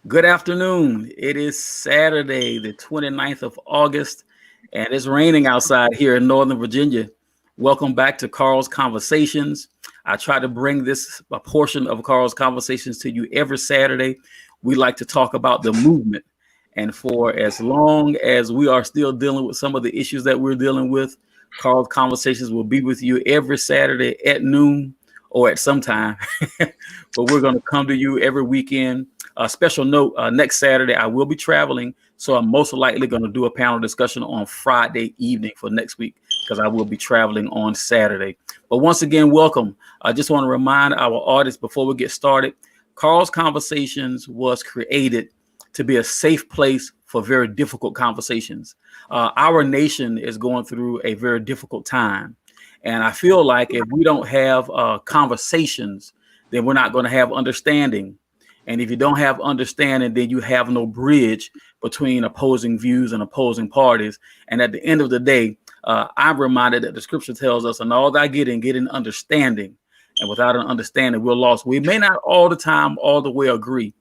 Good afternoon. It is Saturday, the 29th of August, and it's raining outside here in Northern Virginia. Welcome back to Carl's Conversations. I try to bring a portion of Carl's Conversations to you every Saturday. We like to talk about the movement. And for as long as we are still dealing with some of the issues that we're dealing with, Carl's Conversations will be with you every Saturday at noon or at some time. But we're going to come to you every weekend. A special note, next Saturday, I will be traveling. So I'm most likely going to do a panel discussion on Friday evening for next week because I will be traveling on Saturday. But once again, welcome. I just want to remind our audience before we get started, Carl's Conversations was created to be a safe place for very difficult conversations. Our nation is going through a very difficult time. And I feel like if we don't have conversations, then we're not going to have understanding. And if you don't have understanding, then you have no bridge between opposing views and opposing parties. And at the end of the day, I'm reminded that the scripture tells us, and all that get in understanding. And without an understanding, we're lost. We may not all the time, all the way agree.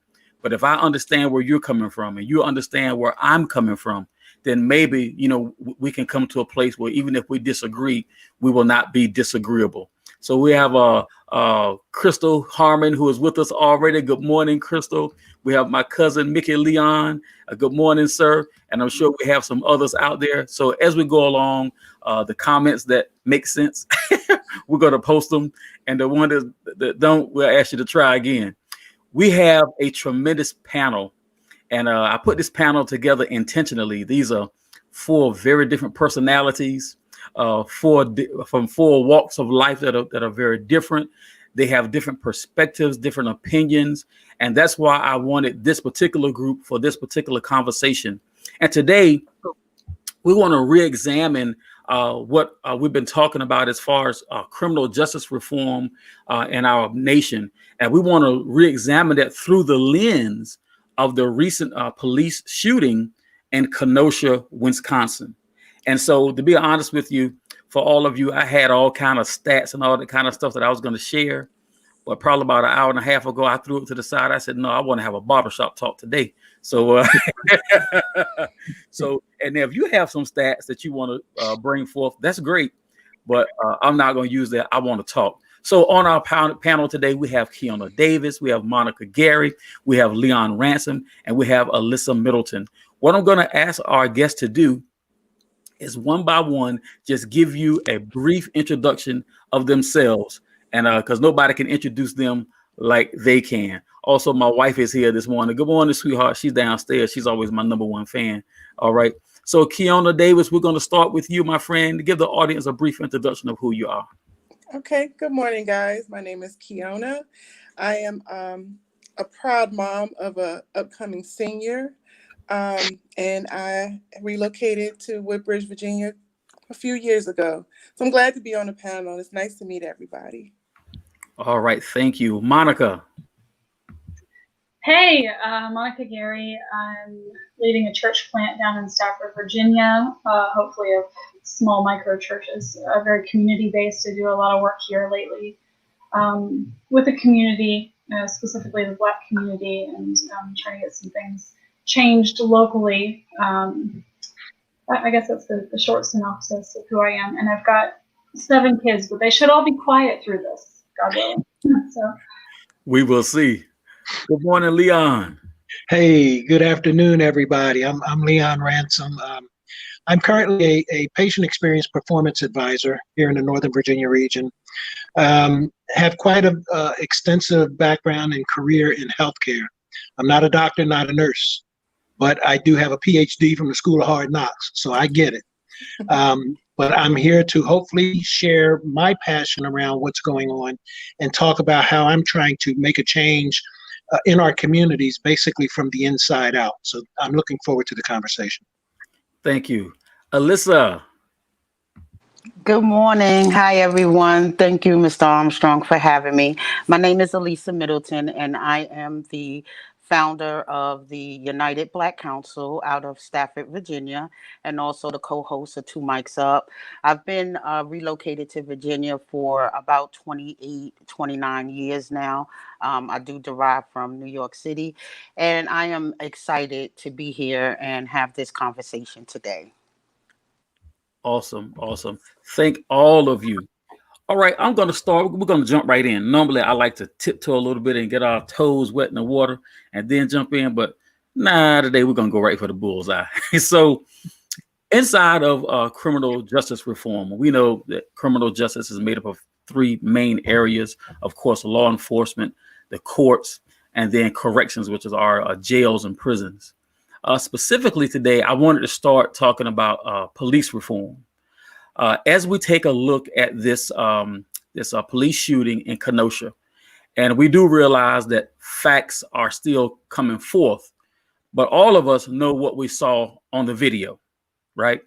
But if I understand where you're coming from and you understand where I'm coming from, then maybe, we can come to a place where even if we disagree, we will not be disagreeable. So we have Crystal Harmon, who is with us already. Good morning, Crystal. We have my cousin, Mickey Leon. Good morning, sir. And I'm sure we have some others out there. So as we go along, the comments that make sense, we're going to post them. And the one that don't, we'll ask you to try again. We have a tremendous panel. And I put this panel together intentionally. These are four very different personalities. From four walks of life that are very different. They have different perspectives, different opinions. And that's why I wanted this particular group for this particular conversation. And today, we want to re-examine what we've been talking about as far as criminal justice reform in our nation. And we want to re-examine that through the lens of the recent police shooting in Kenosha, Wisconsin. And so to be honest with you, for all of you, I had all kind of stats and all the kind of stuff that I was going to share. But probably about an hour and a half ago, I threw it to the side. I said, no, I want to have a barbershop talk today. So, and if you have some stats that you want to bring forth, that's great. But I'm not going to use that. I want to talk. So on our panel today, we have Keona Davis, we have Monica Gary, we have Leon Ransom, and we have Alyssa Middleton. What I'm going to ask our guests to do is one by one, just give you a brief introduction of themselves. And because nobody can introduce them like they can. Also, my wife is here this morning. Good morning, sweetheart. She's downstairs. She's always my number one fan. All right. So Keona Davis, we're going to start with you, my friend. Give the audience a brief introduction of who you are. Okay. Good morning, guys. My name is Keona. I am a proud mom of an upcoming senior. And I relocated to Woodbridge, Virginia a few years ago. So I'm glad to be on the panel. It's nice to meet everybody. All right. Thank you. Monica. Hey, Monica Gary. I'm leading a church plant down in Stafford, Virginia, hopefully of small micro churches, very community-based. I do a lot of work here lately with the community, specifically the Black community, and trying to get some things changed locally. I guess that's the short synopsis of who I am. And I've got 7 kids, but they should all be quiet through this, God willing. So we will see. Good morning, Leon. Hey, good afternoon, everybody. I'm Leon Ransom. I'm currently a patient experience performance advisor here in the Northern Virginia region. Have quite an extensive background and career in healthcare. I'm not a doctor, not a nurse, but I do have a PhD from the School of Hard Knocks, so I get it. But I'm here to hopefully share my passion around what's going on and talk about how I'm trying to make a change in our communities, basically from the inside out. So I'm looking forward to the conversation. Thank you. Alyssa. Good morning. Hi, everyone. Thank you, Mr. Armstrong, for having me. My name is Alyssa Middleton, and I am the founder of the United Black Council out of Stafford, Virginia, and also the co-host of Two Mics Up. I've been relocated to Virginia for about 28, 29 years now. I do derive from New York City, and I am excited to be here and have this conversation today. Awesome. Awesome. Thank all of you. All right, I'm going to start. We're going to jump right in. Normally, I like to tiptoe a little bit and get our toes wet in the water and then jump in. But today we're going to go right for the bullseye. So inside of criminal justice reform, we know that criminal justice is made up of three main areas. Of course, law enforcement, the courts, and then corrections, which is our jails and prisons. Specifically today, I wanted to start talking about police reform. As we take a look at this police shooting in Kenosha, and we do realize that facts are still coming forth, but all of us know what we saw on the video, right?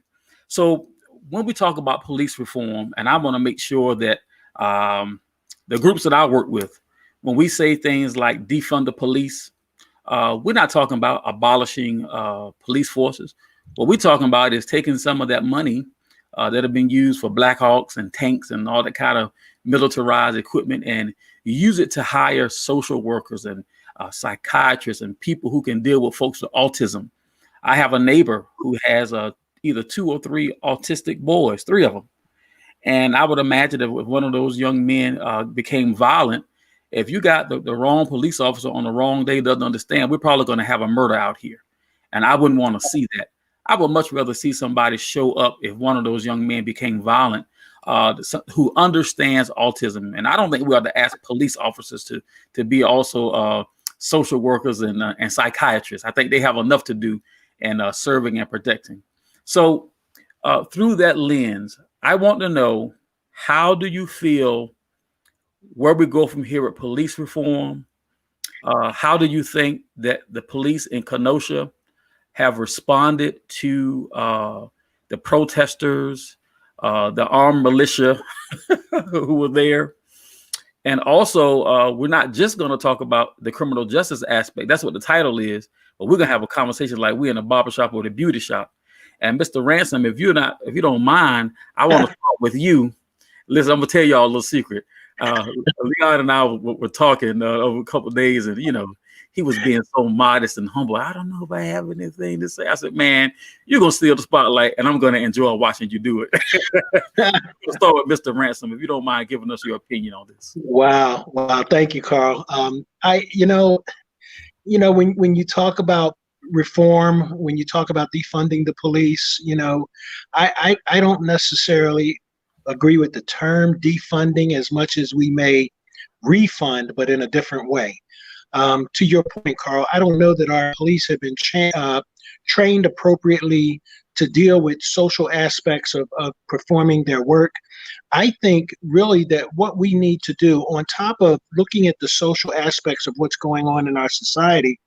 So when we talk about police reform, and I want to make sure that the groups that I work with, when we say things like defund the police, we're not talking about abolishing police forces. What we're talking about is taking some of that money that have been used for Black Hawks and tanks and all that kind of militarized equipment, and use it to hire social workers and psychiatrists and people who can deal with folks with autism. I have a neighbor who has either 2 or 3 autistic boys, 3 of them. And I would imagine that if one of those young men became violent, if you got the wrong police officer on the wrong day, doesn't understand, we're probably going to have a murder out here. And I wouldn't want to see that. I would much rather see somebody show up if one of those young men became violent, who understands autism. And I don't think we ought to ask police officers to be also social workers and psychiatrists. I think they have enough to do in serving and protecting. So through that lens, I want to know, how do you feel where we go from here with police reform? How do you think that the police in Kenosha have responded to the protesters, the armed militia who were there? And also, we're not just going to talk about the criminal justice aspect. That's what the title is. But we're going to have a conversation like we're in a barbershop or the beauty shop. And Mr. Ransom, if you don't mind, I want to start with you. Listen, I'm going to tell y'all a little secret. Leon and I were talking over a couple of days, and he was being so modest and humble. I don't know if I have anything to say. I said, man, you're going to steal the spotlight, and I'm going to enjoy watching you do it. We'll start with Mr. Ransom, if you don't mind giving us your opinion on this. Wow. Thank you, Carl. When you talk about reform, when you talk about defunding the police, I don't necessarily agree with the term defunding as much as we may refund, but in a different way. To your point, Carl, I don't know that our police have been trained appropriately to deal with social aspects of performing their work. I think really that what we need to do, on top of looking at the social aspects of what's going on in our society,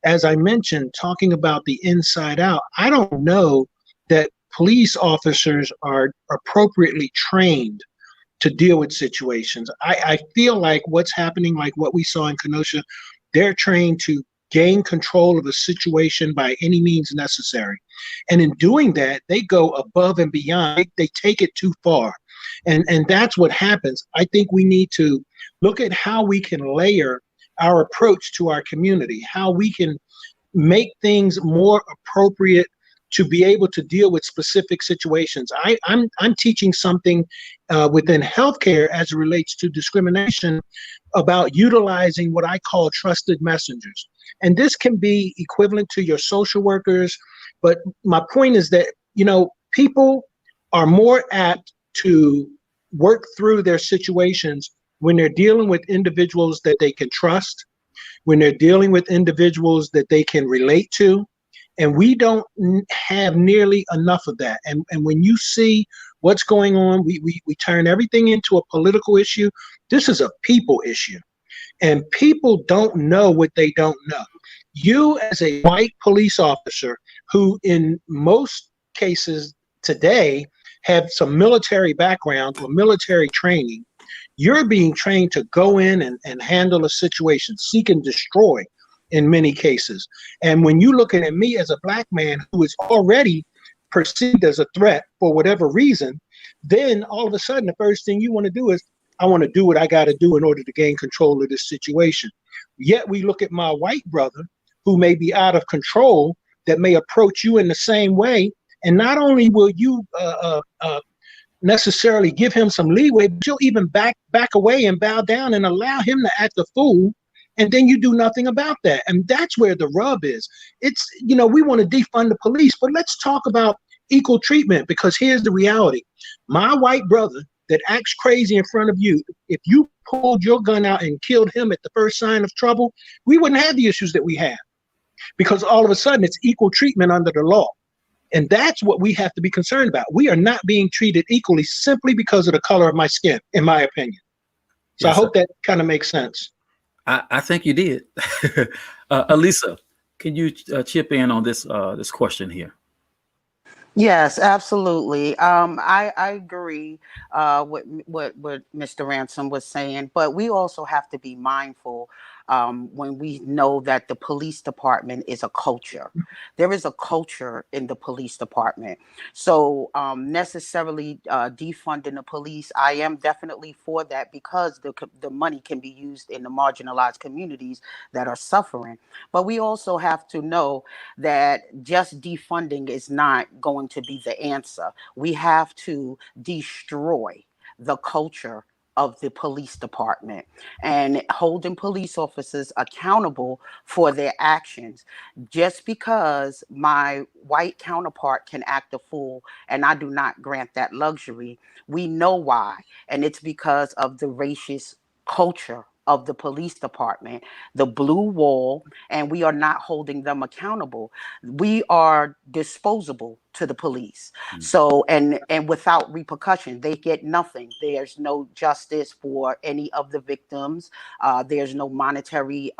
as I mentioned, talking about the inside out, I don't know that police officers are appropriately trained to deal with situations. I feel like what's happening, like what we saw in Kenosha, they're trained to gain control of a situation by any means necessary. And in doing that, they go above and beyond. They take it too far. And that's what happens. I think we need to look at how we can layer our approach to our community, how we can make things more appropriate to be able to deal with specific situations. I'm teaching something within healthcare as it relates to discrimination about utilizing what I call trusted messengers. And this can be equivalent to your social workers. But my point is that, people are more apt to work through their situations when they're dealing with individuals that they can trust, when they're dealing with individuals that they can relate to. And we don't have nearly enough of that. And when you see what's going on, we turn everything into a political issue. This is a people issue. And people don't know what they don't know. You, as a white police officer who in most cases today have some military background or military training, you're being trained to go in and handle a situation, seek and destroy. in many cases. And when you looking at me as a black man who is already perceived as a threat for whatever reason, then all of a sudden the first thing you want to do is, I want to do what I got to do in order to gain control of this situation. Yet we look at my white brother who may be out of control, that may approach you in the same way. And not only will you necessarily give him some leeway, but you'll even back away and bow down and allow him to act a fool. And then you do nothing about that. And that's where the rub is. It's, we want to defund the police, but let's talk about equal treatment, because here's the reality. My white brother that acts crazy in front of you, if you pulled your gun out and killed him at the first sign of trouble, we wouldn't have the issues that we have, because all of a sudden it's equal treatment under the law. And that's what we have to be concerned about. We are not being treated equally simply because of the color of my skin, in my opinion. So yes, I hope that kind of makes sense. I think you did. Elisa, can you chip in on this question here? Yes, absolutely. I agree with what Mr. Ransom was saying, but we also have to be mindful when we know that the police department is a culture. There is a culture in the police department. So necessarily defunding the police, I am definitely for that, because the money can be used in the marginalized communities that are suffering. But we also have to know that just defunding is not going to be the answer. We have to destroy the culture of the police department and holding police officers accountable for their actions. Just because my white counterpart can act a fool and I do not grant that luxury, we know why. And it's because of the racist culture of the police department, the blue wall, and we are not holding them accountable. We are disposable to the police. So, and without repercussion, they get nothing. There's no justice for any of the victims. There's no monetary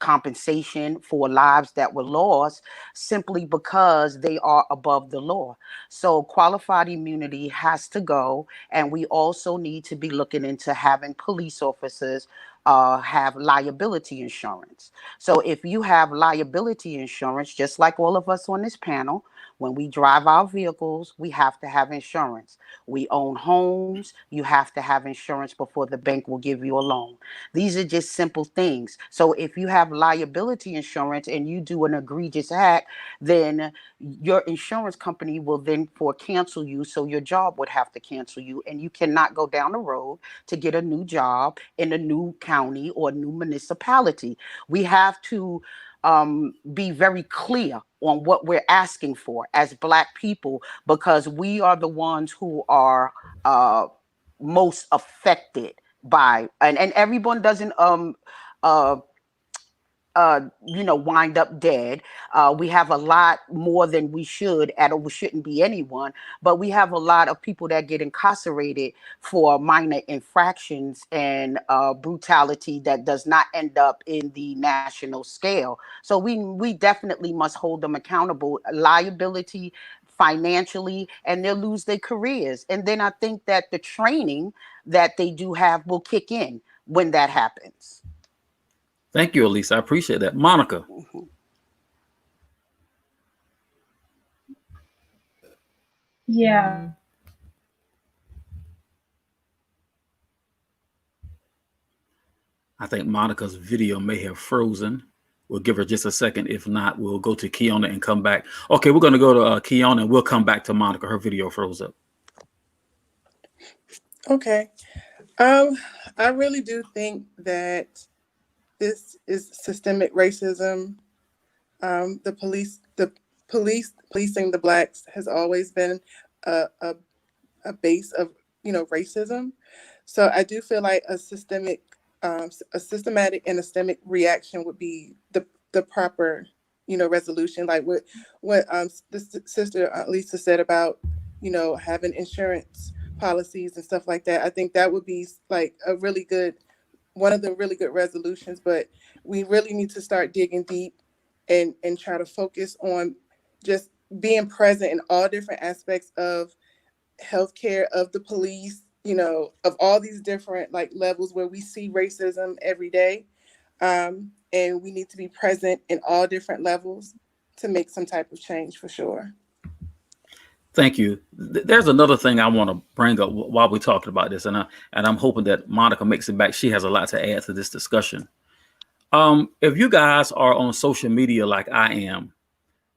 compensation for lives that were lost simply because they are above the law. So qualified immunity has to go. And we also need to be looking into having police officers have liability insurance. So if you have liability insurance, just like all of us on this panel, when we drive our vehicles, we have to have insurance. We own homes, you have to have insurance before the bank will give you a loan. These are just simple things. So if you have liability insurance and you do an egregious act, then your insurance company will then cancel you. So your job would have to cancel you, and you cannot go down the road to get a new job in a new county or new municipality. We have to be very clear on what we're asking for as Black people, because we are the ones who are most affected by, and everyone doesn't wind up dead. We have a lot more than we should, and we shouldn't be anyone, but we have a lot of people that get incarcerated for minor infractions and brutality that does not end up in the national scale. So we definitely must hold them accountable, liability, financially, and they'll lose their careers. And then I think that the training that they do have will kick in when that happens. Thank you, Elisa. I appreciate that. Monica. Yeah. I think Monica's video may have frozen. We'll give her just a second. If not, we'll go to Kiona and come back. Okay, we're going to go to Kiona and we'll come back to Monica. Her video froze up. Okay. I really do think that this is systemic racism. The policing the Blacks has always been a base of racism. So I do feel like a systematic and a systemic reaction would be the proper resolution. Like what the sister Lisa said about having insurance policies and stuff like that. I think that would be like one of the really good resolutions. But we really need to start digging deep and try to focus on just being present in all different aspects of healthcare, of the police, of all these different levels where we see racism every day. And we need to be present in all different levels to make some type of change for sure. Thank you. There's another thing I want to bring up while we're talking about this, and I'm hoping that Monica makes it back. She has a lot to add to this discussion. If you guys are on social media like I am,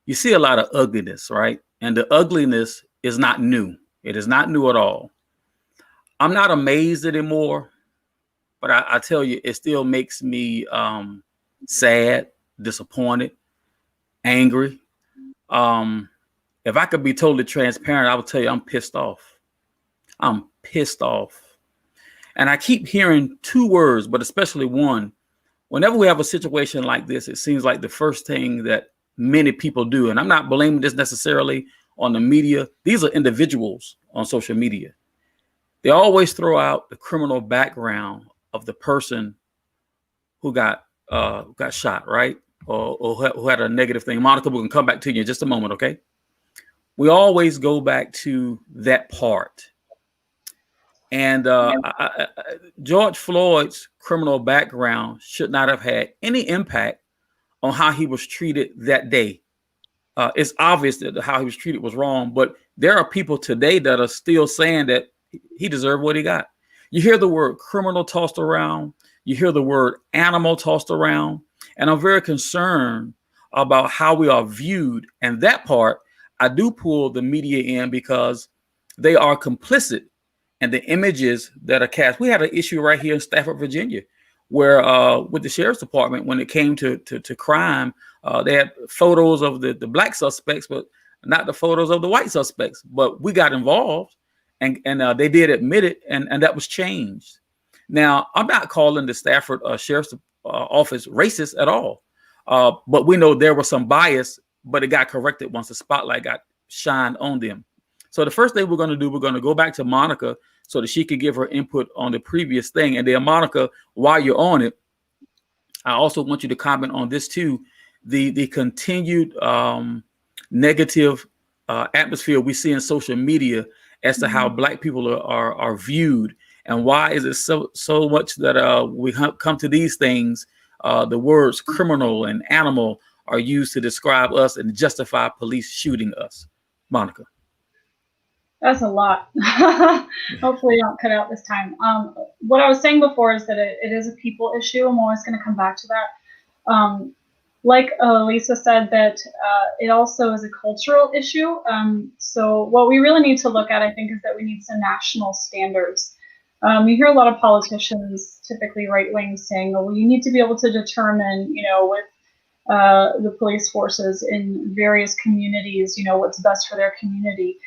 you see a lot of ugliness, right? And the ugliness is not new. It is not new at all. I'm not amazed anymore, but I tell you, it still makes me sad, disappointed, angry. If I could be totally transparent, I would tell you I'm pissed off. I'm pissed off. And I keep hearing two words, but especially one. Whenever we have a situation like this, it seems like the first thing that many people do, and I'm not blaming this necessarily on the media. These are individuals on social media. They always throw out the criminal background of the person who got shot, right? Or who had a negative thing. Monica, we can come back to you in just a moment, okay? We always go back to that part. And George Floyd's criminal background should not have had any impact on how he was treated that day. It's obvious that how he was treated was wrong, but there are people today that are still saying that he deserved what he got. You hear the word criminal tossed around. You hear the word animal tossed around. And I'm very concerned about how we are viewed. And that part, I do pull the media in because they are complicit in the images that are cast. We had an issue right here in Stafford, Virginia, where with the sheriff's department, when it came to crime, they had photos of the black suspects, but not the photos of the white suspects. But we got involved, and they did admit it, and that was changed. Now, I'm not calling the Stafford Sheriff's Office racist at all, but we know there was some bias, but it got corrected once the spotlight got shined on them. So the first thing we're going to do, we're going to go back to Monica so that she could give her input on the previous thing. And then, Monica, while you're on it, I also want you to comment on this too, the continued negative atmosphere we see in social media as to how Black people are viewed, and why is it so much that we come to these things, the words criminal and animal are used to describe us and justify police shooting us. Monica. That's a lot. Hopefully I don't cut out this time. What I was saying before is that it is a people issue. I'm always going to come back to that. Like Lisa said, that it also is a cultural issue. So what we really need to look at, I think, is that we need some national standards. You hear a lot of politicians, typically right-wing, saying, oh, well, you need to be able to determine, with the police forces in various communities, what's best for their community.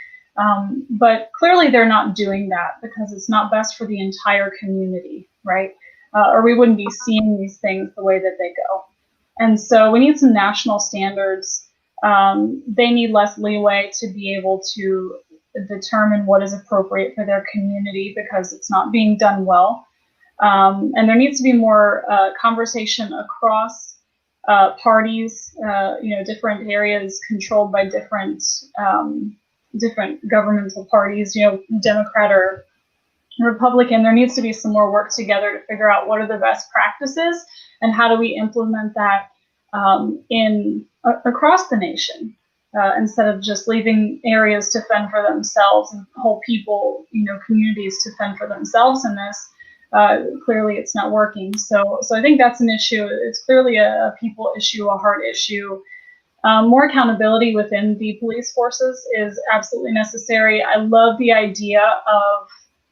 But clearly they're not doing that because it's not best for the entire community, right? Or we wouldn't be seeing these things the way that they go. And so we need some national standards. They need less leeway to be able to determine what is appropriate for their community because it's not being done well. And there needs to be more conversation across parties, different areas controlled by different governmental parties, Democrat or Republican. There needs to be some more work together to figure out what are the best practices and how do we implement that across the nation instead of just leaving areas to fend for themselves and whole people, communities to fend for themselves in this. Clearly it's not working. So I think that's an issue. It's clearly a people issue, a heart issue. More accountability within the police forces is absolutely necessary. I love the idea of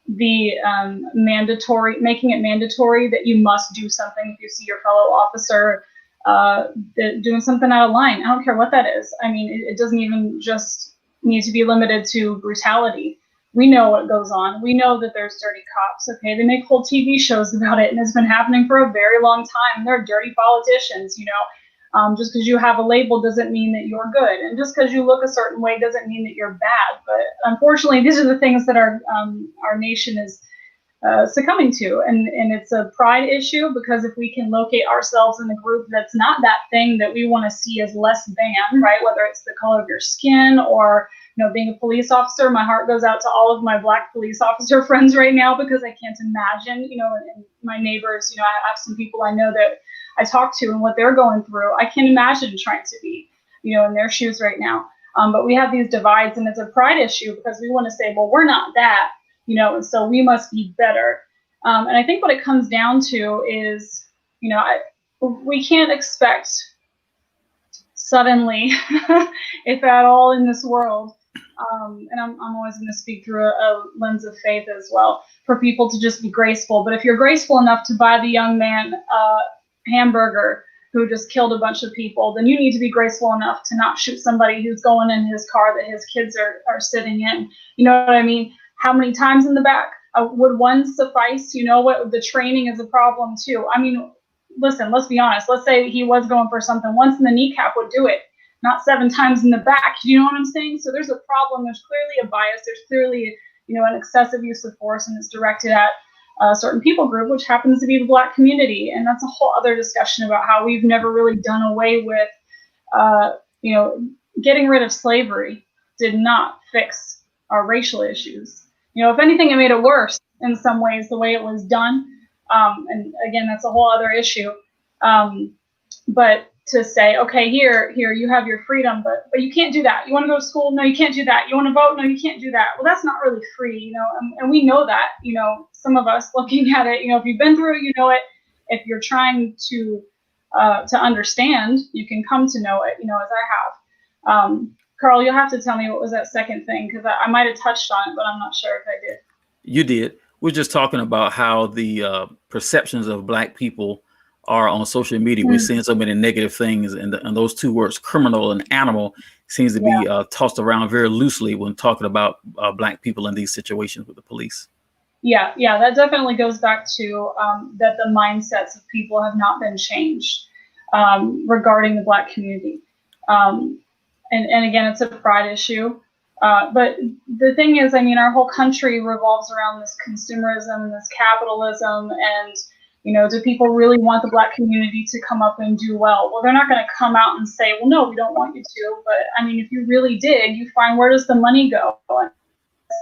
the making it mandatory that you must do something if you see your fellow officer doing something out of line. I don't care what that is. I mean, it doesn't even just need to be limited to brutality. We know what goes on. We know that there's dirty cops. Okay, they make whole TV shows about it, and it's been happening for a very long time. They're dirty politicians, just because you have a label doesn't mean that you're good. And just because you look a certain way doesn't mean that you're bad. But unfortunately, these are the things that our nation is succumbing to. And it's a pride issue because if we can locate ourselves in a group that's not that thing that we want to see as less than, right? Whether it's the color of your skin or being a police officer, my heart goes out to all of my Black police officer friends right now because I can't imagine, and my neighbors, you know, I have some people I know that I talk to and what they're going through. I can't imagine trying to be, you know, in their shoes right now. But we have these divides, and it's a pride issue because we want to say, well, we're not that, you know, and so we must be better. And I think what it comes down to is, you know, we can't expect suddenly, if at all in this world, and I'm always going to speak through a lens of faith as well, for people to just be graceful. But if you're graceful enough to buy the young man hamburger who just killed a bunch of people, then you need to be graceful enough to not shoot somebody who's going in his car that his kids are sitting in. You know what I mean? How many times in the back? Would one suffice? You know what? The training is a problem too. I mean, listen, let's be honest. Let's say he was going for something. Once in the kneecap would do it, not 7 times in the back. You know what I'm saying? So there's a problem. There's clearly a bias. There's clearly, you know, an excessive use of force, and it's directed at a certain people group, which happens to be the Black community. And that's a whole other discussion about how we've never really done away with, you know, getting rid of slavery did not fix our racial issues. You know, if anything, it made it worse in some ways, the way it was done. And again, that's a whole other issue. But to say, okay, here, you have your freedom, but you can't do that. You want to go to school? No, you can't do that. You want to vote? No, you can't do that. Well, that's not really free, you know, and we know that, you know, some of us looking at it, you know, if you've been through it, you know it. If you're trying to understand, you can come to know it, you know, as I have. Carl, you'll have to tell me what was that second thing, because I might have touched on it, but I'm not sure if I did. You did. We're just talking about how the perceptions of Black people are on social media. We're seeing so many negative things, and those two words, criminal and animal, seems to be tossed around very loosely when talking about Black people in these situations with the police. Yeah, that definitely goes back to that the mindsets of people have not been changed regarding the Black community. And again, it's a pride issue. But the thing is, I mean, our whole country revolves around this consumerism, this capitalism, and, you know, do people really want the Black community to come up and do well? Well, they're not going to come out and say, well, no, we don't want you to. But I mean, if you really did, you find, where does the money go? And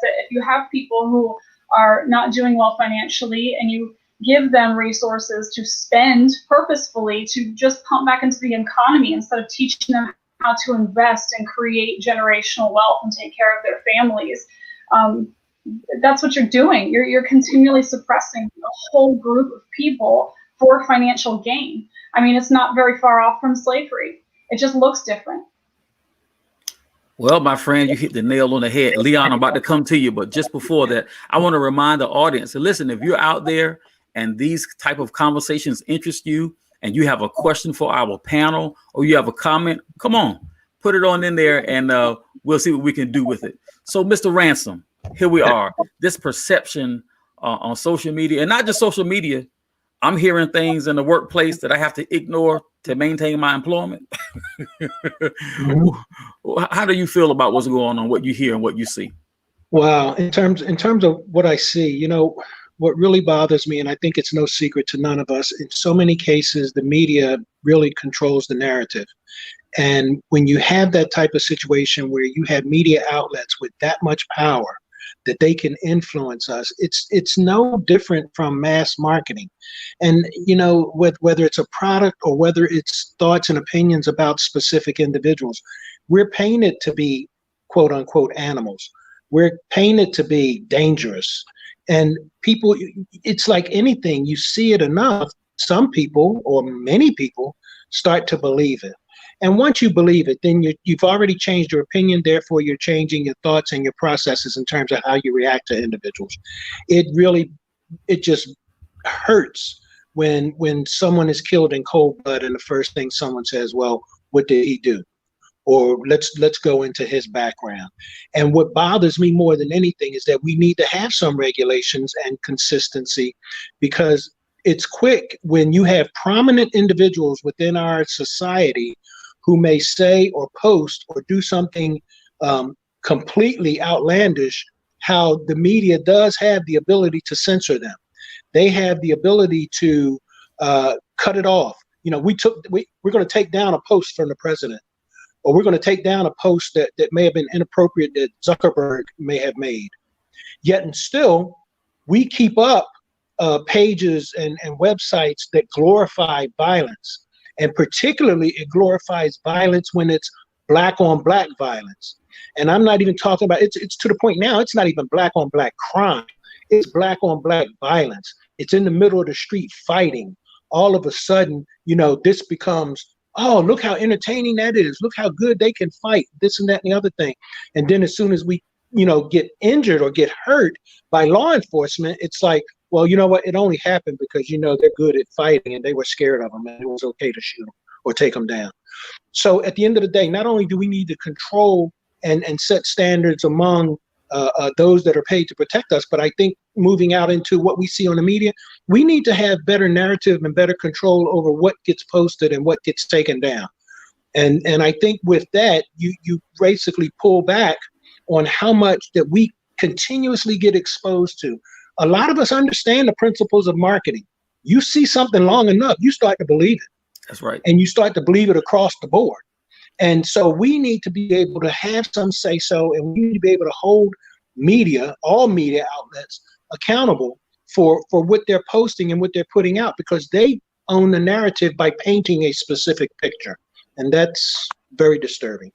if you have people who are not doing well financially, and you give them resources to spend purposefully to just pump back into the economy instead of teaching them how to invest and create generational wealth and take care of their families. That's what you're doing. You're continually suppressing a whole group of people for financial gain. I mean, it's not very far off from slavery. It just looks different. Well, my friend, you hit the nail on the head. Leon, I'm about to come to you, but just before that, I want to remind the audience, and listen, if you're out there and these type of conversations interest you, and you have a question for our panel, or you have a comment, come on, put it on in there, and we'll see what we can do with it. So, Mr. Ransom, here we are. This perception on social media, and not just social media, I'm hearing things in the workplace that I have to ignore to maintain my employment. How do you feel about what's going on, what you hear and what you see? Well, in terms of what I see, you know, what really bothers me, and I think it's no secret to none of us, in so many cases, the media really controls the narrative. And when you have that type of situation where you have media outlets with that much power that they can influence us, it's no different from mass marketing. And, you know, whether it's a product or whether it's thoughts and opinions about specific individuals, we're painted to be, quote unquote, animals. We're painted to be dangerous. And people, it's like anything, you see it enough, some people or many people start to believe it. And once you believe it, then you've already changed your opinion. Therefore, you're changing your thoughts and your processes in terms of how you react to individuals. It just hurts when someone is killed in cold blood and the first thing someone says, well, what did he do? Or let's go into his background. And what bothers me more than anything is that we need to have some regulations and consistency, because it's quick when you have prominent individuals within our society who may say or post or do something completely outlandish, how the media does have the ability to censor them. They have the ability to cut it off. You know, we're going to take down a post from the president, or we're going to take down a post that may have been inappropriate that Zuckerberg may have made. Yet and still, we keep up pages and websites that glorify violence. And particularly, it glorifies violence when it's black on black violence. And I'm not even talking about, it's to the point now, it's not even black on black crime. It's black on black violence. It's in the middle of the street fighting. All of a sudden, this becomes, oh, look how entertaining that is. Look how good they can fight, this and that and the other thing. And then as soon as we, get injured or get hurt by law enforcement, it's like, well, you know what? It only happened because, they're good at fighting and they were scared of them and it was okay to shoot them or take them down. So at the end of the day, not only do we need to control and set standards among those that are paid to protect us, but I think moving out into what we see on the media, we need to have better narrative and better control over what gets posted and what gets taken down. And I think with that, you basically pull back on how much that we continuously get exposed to. A lot of us understand the principles of marketing. You see something long enough, you start to believe it. That's right. And you start to believe it across the board. And so we need to be able to have some say so, and we need to be able to hold media, all media outlets, accountable for what they're posting and what they're putting out, because they own the narrative by painting a specific picture. And that's very disturbing.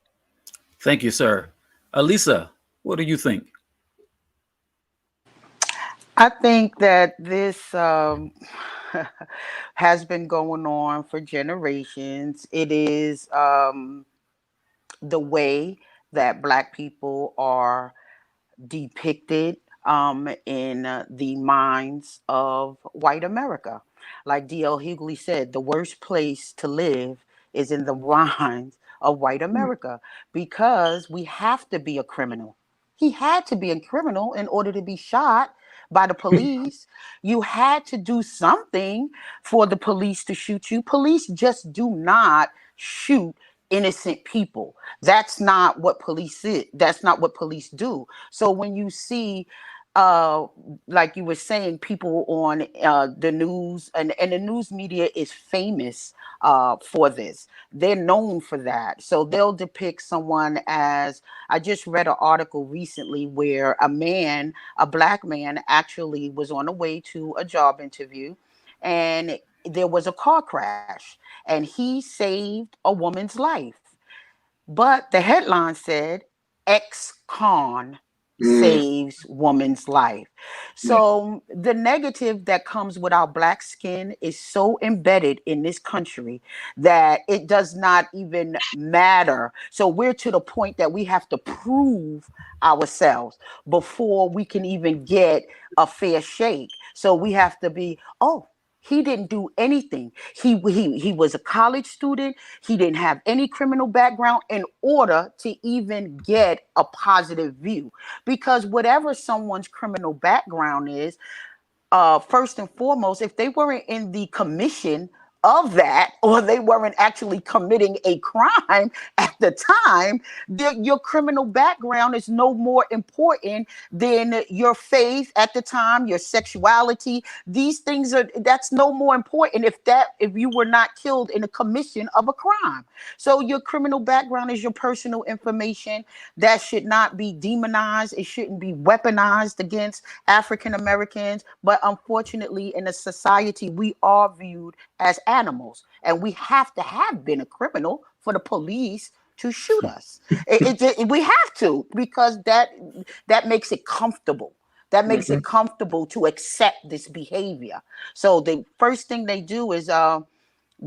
Thank you, sir. Alisa, what do you think? I think that this has been going on for generations. It is the way that Black people are depicted in the minds of white America. Like D.L. Hughley said, the worst place to live is in the minds of white America, because we have to be a criminal. He had to be a criminal in order to be shot by the police. You had to do something for the police to shoot you. Police just do not shoot innocent people. That's not what police is. That's not what police do. So when you see like you were saying, people on the news, and the news media is famous for this. They're known for that. So they'll depict someone as, I just read an article recently where a Black man actually was on the way to a job interview, and there was a car crash, and he saved a woman's life. But the headline said, ex-con saves woman's life. So the negative that comes with our Black skin is so embedded in this country that it does not even matter. So we're to the point that we have to prove ourselves before we can even get a fair shake. So we have to be, oh, he didn't do anything. He was a college student. He didn't have any criminal background in order to even get a positive view. Because whatever someone's criminal background is, first and foremost, if they weren't in the commission of that, or they weren't actually committing a crime at the time, your criminal background is no more important than your faith at the time, your sexuality. These things that's no more important if you were not killed in a commission of a crime. So your criminal background is your personal information that should not be demonized. It shouldn't be weaponized against African Americans. But unfortunately, in a society, we are viewed as animals, and we have to have been a criminal for the police to shoot us. We have to, because that makes it comfortable. That makes it comfortable to accept this behavior. So the first thing they do is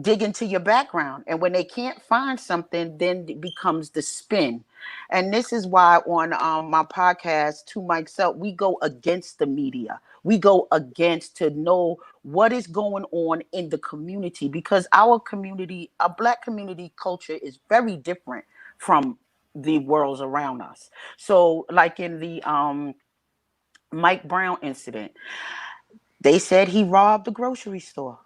dig into your background, and when they can't find something, then it becomes the spin. And this is why on my podcast, Two Mics Up, we go against the media. We go against to know what is going on in the community, because our community, our Black community culture, is very different from the worlds around us. So like in the Mike Brown incident, they said he robbed the grocery store.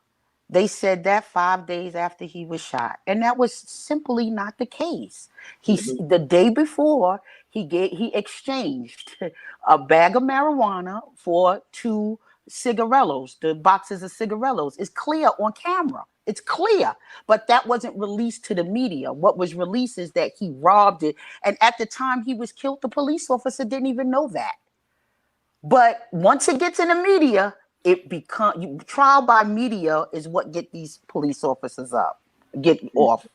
They said that 5 days after he was shot, and that was simply not the case. The day before, he exchanged a bag of marijuana for 2 cigarillos, the boxes of cigarillos. It's clear on camera. It's clear, but that wasn't released to the media. What was released is that he robbed it, and at the time he was killed, the police officer didn't even know that. But once it gets in the media, trial by media is what get these police officers get off.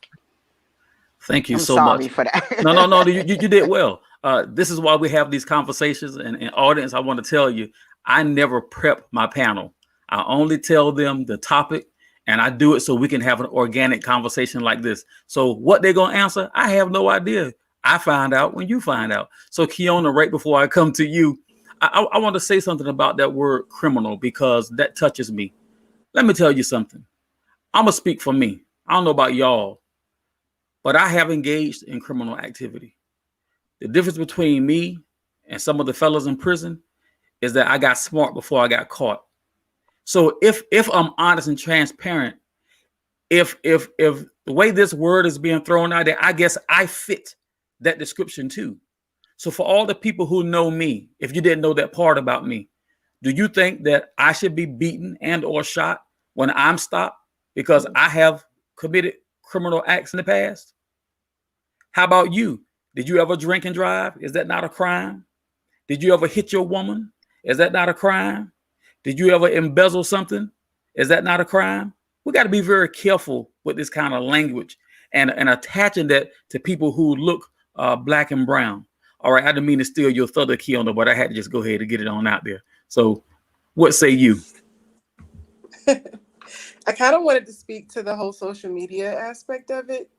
Thank you I'm so sorry much. for that. No, you did well. This is why we have these conversations. And audience, I want to tell you, I never prep my panel. I only tell them the topic, and I do it so we can have an organic conversation like this. So what they're going to answer, I have no idea. I find out when you find out. So Keona, right before I come to you, I want to say something about that word criminal, because that touches me. Let me tell you something. I'm going to speak for me. I don't know about y'all, but I have engaged in criminal activity. The difference between me and some of the fellas in prison is that I got smart before I got caught. So if I'm honest and transparent, if the way this word is being thrown out there, I guess I fit that description too. So for all the people who know me, if you didn't know that part about me, do you think that I should be beaten and or shot when I'm stopped because I have committed criminal acts in the past? How about you? Did you ever drink and drive? Is that not a crime? Did you ever hit your woman? Is that not a crime? Did you ever embezzle something? Is that not a crime? We got to be very careful with this kind of language and attaching that to people who look black and brown. All right, I didn't mean to steal your thunder, Keona, but I had to just go ahead and get it on out there. So what say you? I kind of wanted to speak to the whole social media aspect of it.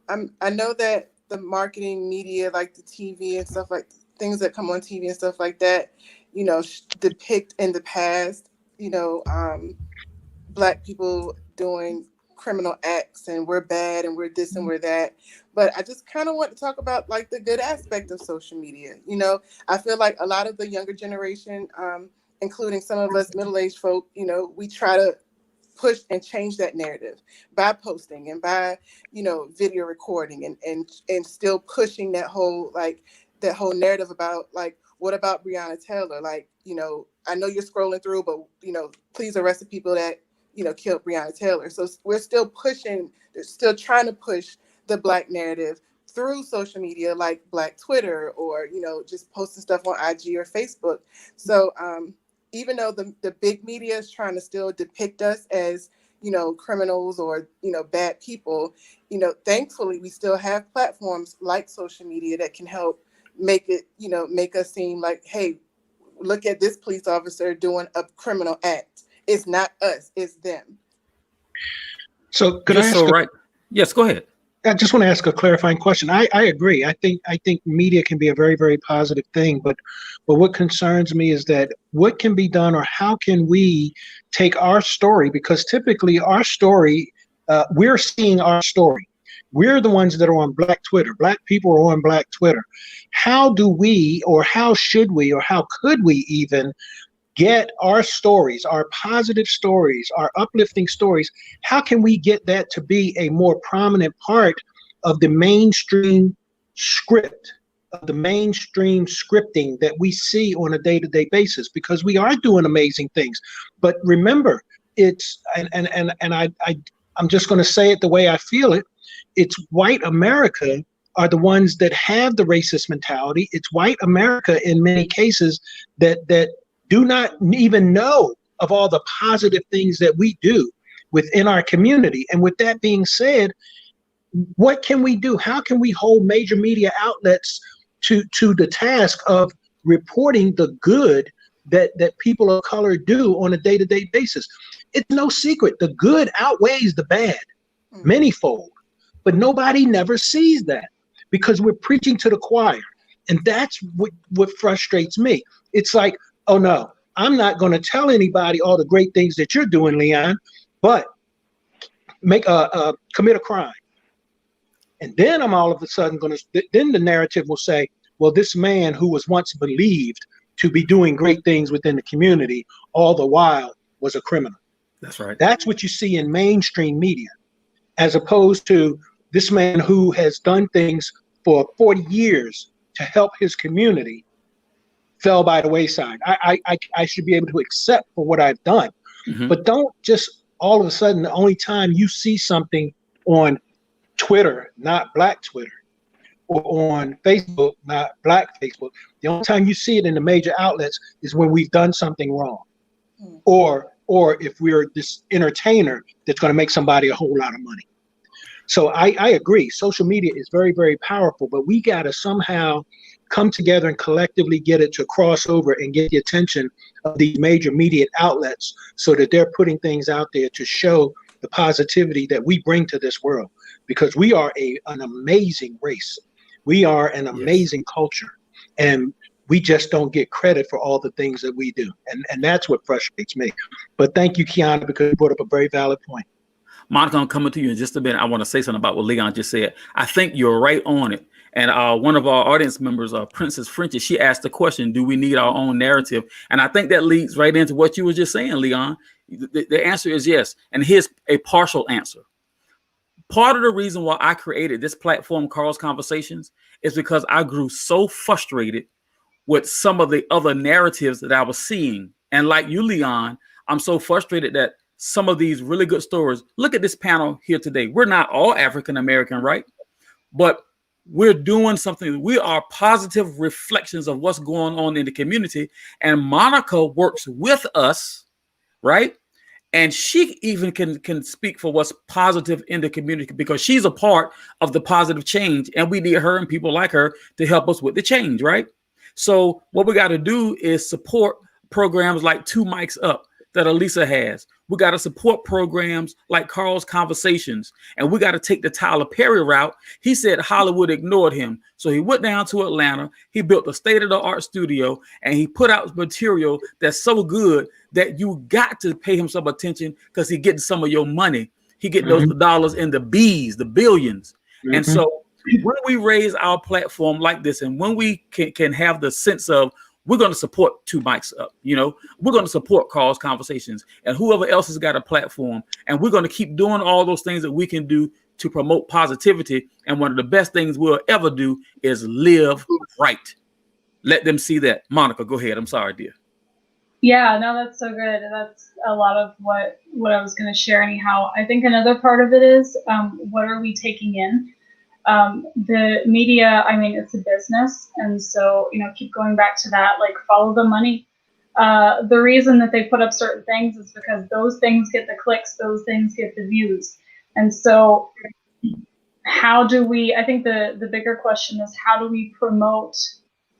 I know that the marketing media, like the TV and stuff, like things that come on TV and stuff like that, depict in the past, Black people doing criminal acts and we're bad and we're this and we're that. But I just kind of want to talk about like the good aspect of social media. I feel like a lot of the younger generation, including some of us middle-aged folk, we try to push and change that narrative by posting and by video recording and still pushing that whole narrative about like, what about Breonna Taylor? Like, I know you're scrolling through, but please arrest the people that killed Breonna Taylor. So we're still still trying to push the Black narrative through social media like Black Twitter or just posting stuff on IG or Facebook. So even though the big media is trying to still depict us as, criminals or, bad people, thankfully we still have platforms like social media that can help make us seem like, hey, look at this police officer doing a criminal act. It's not us, it's them. So You're so right. Yes, go ahead. I just want to ask a clarifying question. I agree. I think media can be a very, very positive thing, but what concerns me is that what can be done or how can we take our story, because typically our story, we're seeing our story. We're the ones that are on Black Twitter. Black people are on Black Twitter. How do we, or how should we, or how could we even get our stories, our positive stories, our uplifting stories? How can we get that to be a more prominent part of the mainstream script, of the mainstream scripting that we see on a day-to-day basis? Because we are doing amazing things. But remember, it's, I'm just going to say it the way I feel it. It's white America are the ones that have the racist mentality. It's white America in many cases that do not even know of all the positive things that we do within our community. And with that being said, what can we do? How can we hold major media outlets to the task of reporting the good that people of color do on a day-to-day basis? It's no secret. The good outweighs the bad, manyfold. But nobody never sees that because we're preaching to the choir. And that's what frustrates me. It's like, oh no, I'm not going to tell anybody all the great things that you're doing, Leon, but commit a crime. And then I'm all of a sudden then the narrative will say, well, this man who was once believed to be doing great things within the community, all the while was a criminal. That's right. That's what you see in mainstream media, as opposed to this man who has done things for 40 years to help his community fell by the wayside. I should be able to accept for what I've done, but don't just all of a sudden, the only time you see something on Twitter, not Black Twitter, or on Facebook, not Black Facebook, the only time you see it in the major outlets is when we've done something wrong. or if we're this entertainer that's going to make somebody a whole lot of money. So I agree. Social media is very, very powerful, but we got to somehow come together and collectively get it to cross over and get the attention of these major media outlets so that they're putting things out there to show the positivity that we bring to this world, because we are an amazing race. We are an amazing culture, and we just don't get credit for all the things that we do. And that's what frustrates me. But thank you, Kiana, because you brought up a very valid point. Monica, I'm coming to you in just a minute. I want to say something about what Leon just said. I think you're right on it. And one of our audience members, Princess Frenchie, she asked the question, do we need our own narrative? And I think that leads right into what you were just saying, Leon. The answer is yes. And here's a partial answer. Part of the reason why I created this platform, Carl's Conversations, is because I grew so frustrated with some of the other narratives that I was seeing. And like you, Leon, I'm so frustrated that some of these really good stories. Look at this panel here today. We're not all African-American, right? But we're doing something. We are positive reflections of what's going on in the community. And Monica works with us, right? And she even can speak for what's positive in the community because she's a part of the positive change. And we need her and people like her to help us with the change, right? So what we got to do is support programs like Two Mics Up that Elisa has. We got to support programs like Carl's Conversations, and we got to take the Tyler Perry route. He said Hollywood ignored him. So he went down to Atlanta. He built a state-of-the-art studio, and he put out material that's so good that you got to pay him some attention because he getting some of your money. He getting those dollars in the B's, the billions. And so when we raise our platform like this, and when we can have the sense of we're going to support Two Mics Up, we're going to support Carl's Conversations and whoever else has got a platform. And we're going to keep doing all those things that we can do to promote positivity. And one of the best things we'll ever do is live right. Let them see that. Monica, go ahead. I'm sorry, dear. Yeah, no, that's so good. That's a lot of what I was going to share anyhow. I think another part of it is what are we taking in? The media, I mean, it's a business. And so, keep going back to that, like follow the money. The reason that they put up certain things is because those things get the clicks, those things get the views. And so I think the bigger question is how do we promote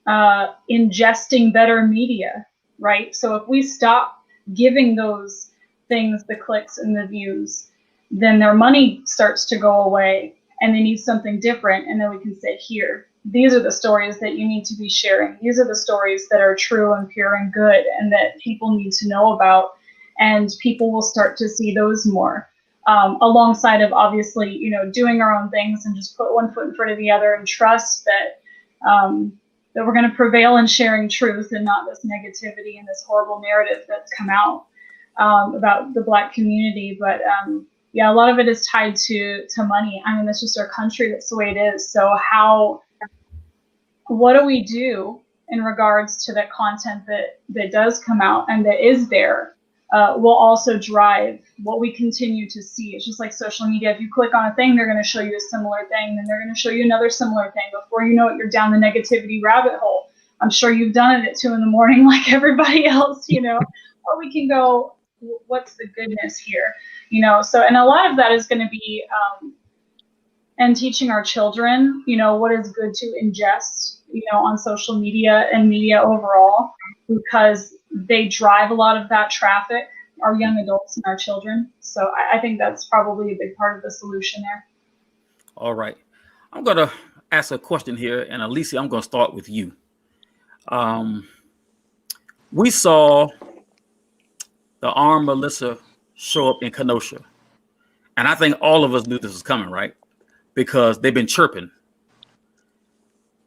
ingesting better media, right? So if we stop giving those things the clicks and the views, then their money starts to go away. And they need something different, and then we can say, here, these are the stories that you need to be sharing. These are the stories that are true and pure and good and that people need to know about, and people will start to see those more, alongside of obviously, doing our own things and just put one foot in front of the other and trust that that we're going to prevail in sharing truth and not this negativity and this horrible narrative that's come out about the Black community. But yeah, a lot of it is tied to money. I mean, that's just our country. That's the way it is. So what do we do in regards to that content that does come out and that is there will also drive what we continue to see. It's just like social media. If you click on a thing, they're going to show you a similar thing. Then they're going to show you another similar thing. Before you know it, you're down the negativity rabbit hole. I'm sure you've done it at 2 a.m. like everybody else, or we can go, what's the goodness here? So, and a lot of that is going to be, and teaching our children, what is good to ingest, on social media and media overall, because they drive a lot of that traffic, our young adults and our children. So I think that's probably a big part of the solution there. All right. I'm going to ask a question here, and Alicia, I'm going to start with you. We saw the armed Melissa show up in Kenosha. And I think all of us knew this was coming, right? Because they've been chirping.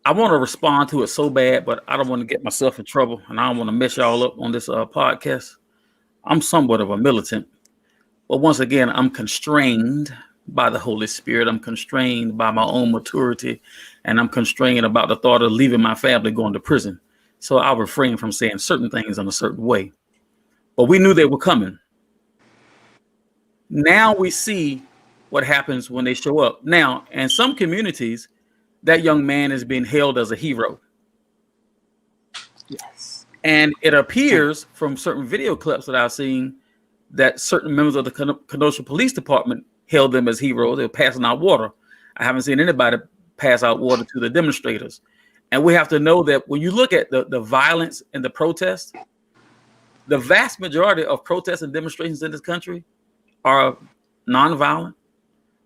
I want to respond to it so bad, but I don't want to get myself in trouble. And I don't want to mess y'all up on this podcast. I'm somewhat of a militant. But once again, I'm constrained by the Holy Spirit. I'm constrained by my own maturity. And I'm constrained about the thought of leaving my family going to prison. So I'll refrain from saying certain things in a certain way. But we knew they were coming. Now we see what happens when they show up. Now, in some communities, that young man is being hailed as a hero. Yes. And it appears from certain video clips that I've seen that certain members of the Kenosha Police Department held them as heroes. They were passing out water. I haven't seen anybody pass out water to the demonstrators. And we have to know that when you look at the violence and the protests, the vast majority of protests and demonstrations in this country are nonviolent,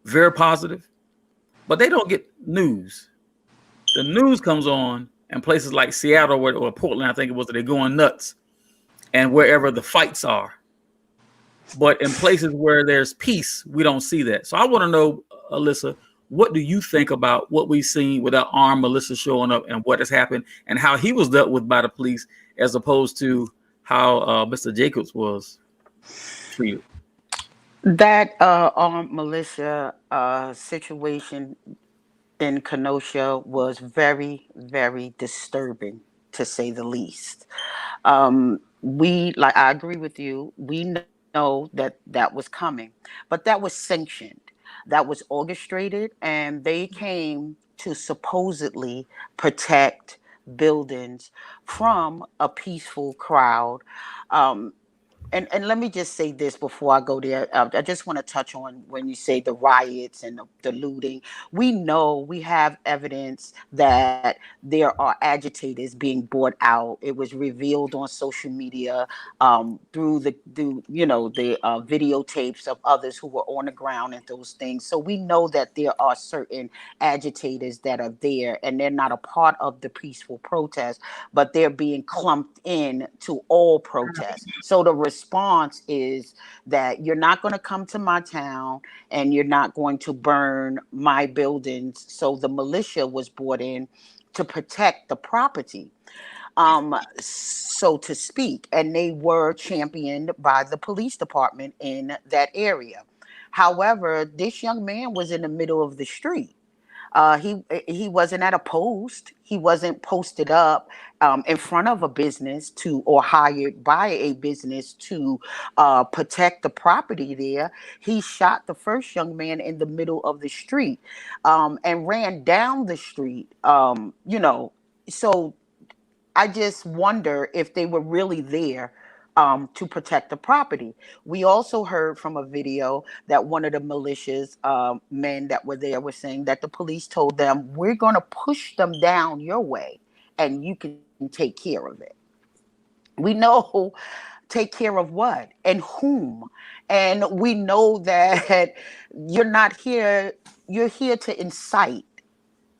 very positive, but they don't get news. The news comes on in places like Seattle or Portland, I think it was, that they're going nuts, and wherever the fights are. But in places where there's peace, we don't see that. So I want to know, Alyssa, what do you think about what we've seen with our armed militia showing up and what has happened and how he was dealt with by the police as opposed to how Mr. Jacobs was treated? That armed militia situation in Kenosha was very, very disturbing, to say the least. I agree with you. We know that that was coming, but that was sanctioned, that was orchestrated, and they came to supposedly protect buildings from a peaceful crowd. Um, and let me just say this before I go there. I just want to touch on when you say the riots and the looting. We know, we have evidence that there are agitators being brought out. It was revealed on social media through the videotapes of others who were on the ground and those things. So we know that there are certain agitators that are there, and they're not a part of the peaceful protest, but they're being clumped in to all protests. So the response is that you're not going to come to my town and you're not going to burn my buildings. So the militia was brought in to protect the property, so to speak, and they were championed by the police department in that area. However, this young man was in the middle of the street. He wasn't at a post. He wasn't posted up in front of a business or hired by a business to protect the property there. He shot the first young man in the middle of the street and ran down the street. So I just wonder if they were really there to protect the property. We also heard from a video that one of the militias men that were there was saying that the police told them, we're going to push them down your way and you can take care of it. We know, take care of what and whom. And we know that you're not here, you're here to incite.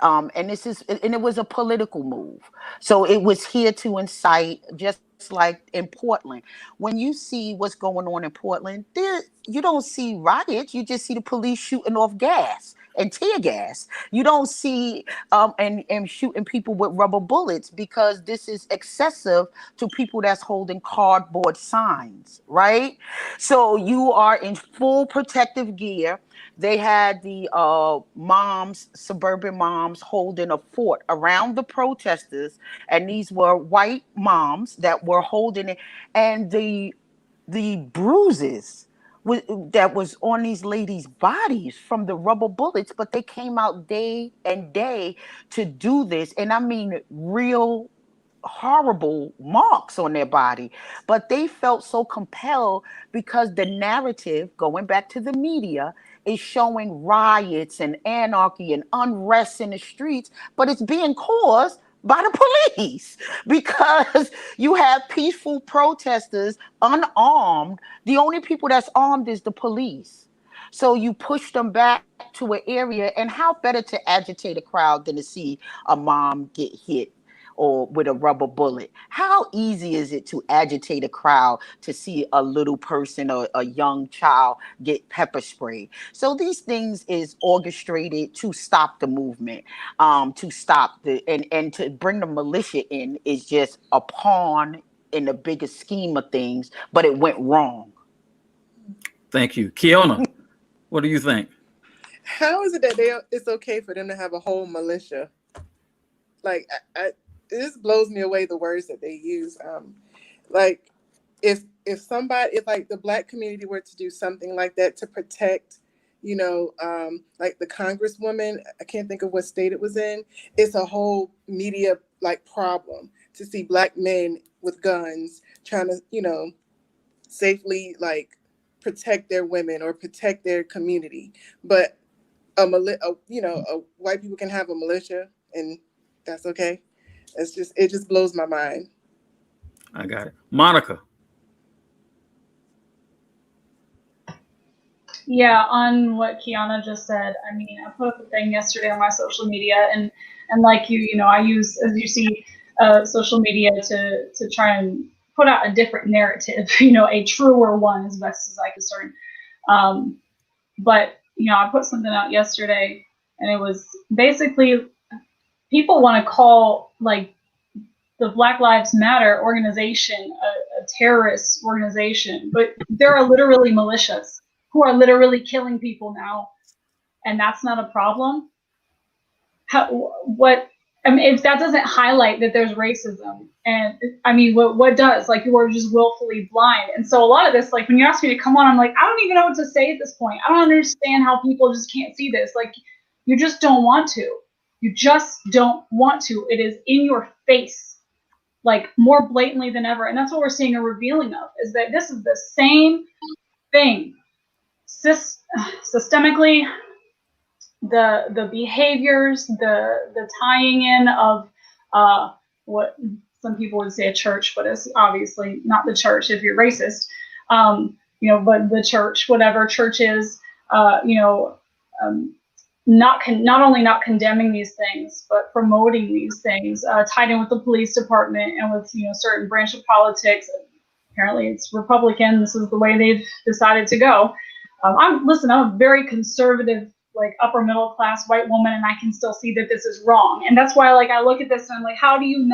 And it was a political move. So it was here to incite, just like in Portland. When you see what's going on in Portland, you don't see riots. You just see the police shooting off gas and tear gas. You don't see and shooting people with rubber bullets, because this is excessive to people that's holding cardboard signs, right? So you are in full protective gear. They had the suburban moms, holding a fort around the protesters, and these were white moms that were holding it, and the bruises that was on these ladies' bodies from the rubber bullets, but they came out day and day to do this, and I mean real horrible marks on their body, but they felt so compelled because the narrative, going back to the media, is showing riots and anarchy and unrest in the streets, but it's being caused by the police, because you have peaceful protesters unarmed. The only people that's armed is the police. So you push them back to an area, and how better to agitate a crowd than to see a mom get hit or with a rubber bullet? How easy is it to agitate a crowd to see a little person or a young child get pepper sprayed? So these things is orchestrated to stop the movement, to stop and to bring the militia in is just a pawn in the bigger scheme of things, but it went wrong. Thank you. Kiona, what do you think? How is it that it's okay for them to have a whole militia? Like, this blows me away, the words that they use. Like, if like the Black community were to do something like that to protect, like the Congresswoman, I can't think of what state it was in. It's a whole media like problem to see Black men with guns, trying to, safely like protect their women or protect their community. But white people can have a militia, and that's okay. It just blows my mind. I got it. Monica. Yeah, on what Kiana just said, I mean, I put up a thing yesterday on my social media, and like I use, as you see, social media to try and put out a different narrative, a truer one as best as I can discern. But I put something out yesterday, and it was basically people want to call like the Black Lives Matter organization a terrorist organization, but there are literally militias who are literally killing people now, and that's not a problem. If that doesn't highlight that there's racism, and I mean, what does? Like, you are just willfully blind. And so a lot of this, like, when you ask me to come on, I'm like, I don't even know what to say at this point. I don't understand how people just can't see this. Like, you just don't want to. You just don't want to. It is in your face, like, more blatantly than ever. And that's what we're seeing a revealing of, is that this is the same thing. Systemically, the behaviors, the tying in of what some people would say a church, but it's obviously not the church if you're racist. But the church, whatever church is, not only not condemning these things, but promoting these things, tied in with the police department and with certain branch of politics. Apparently, it's Republican. This is the way they've decided to go. I'm a very conservative, like, upper middle class white woman, and I can still see that this is wrong. And that's why, like, I look at this and I'm like, how do you,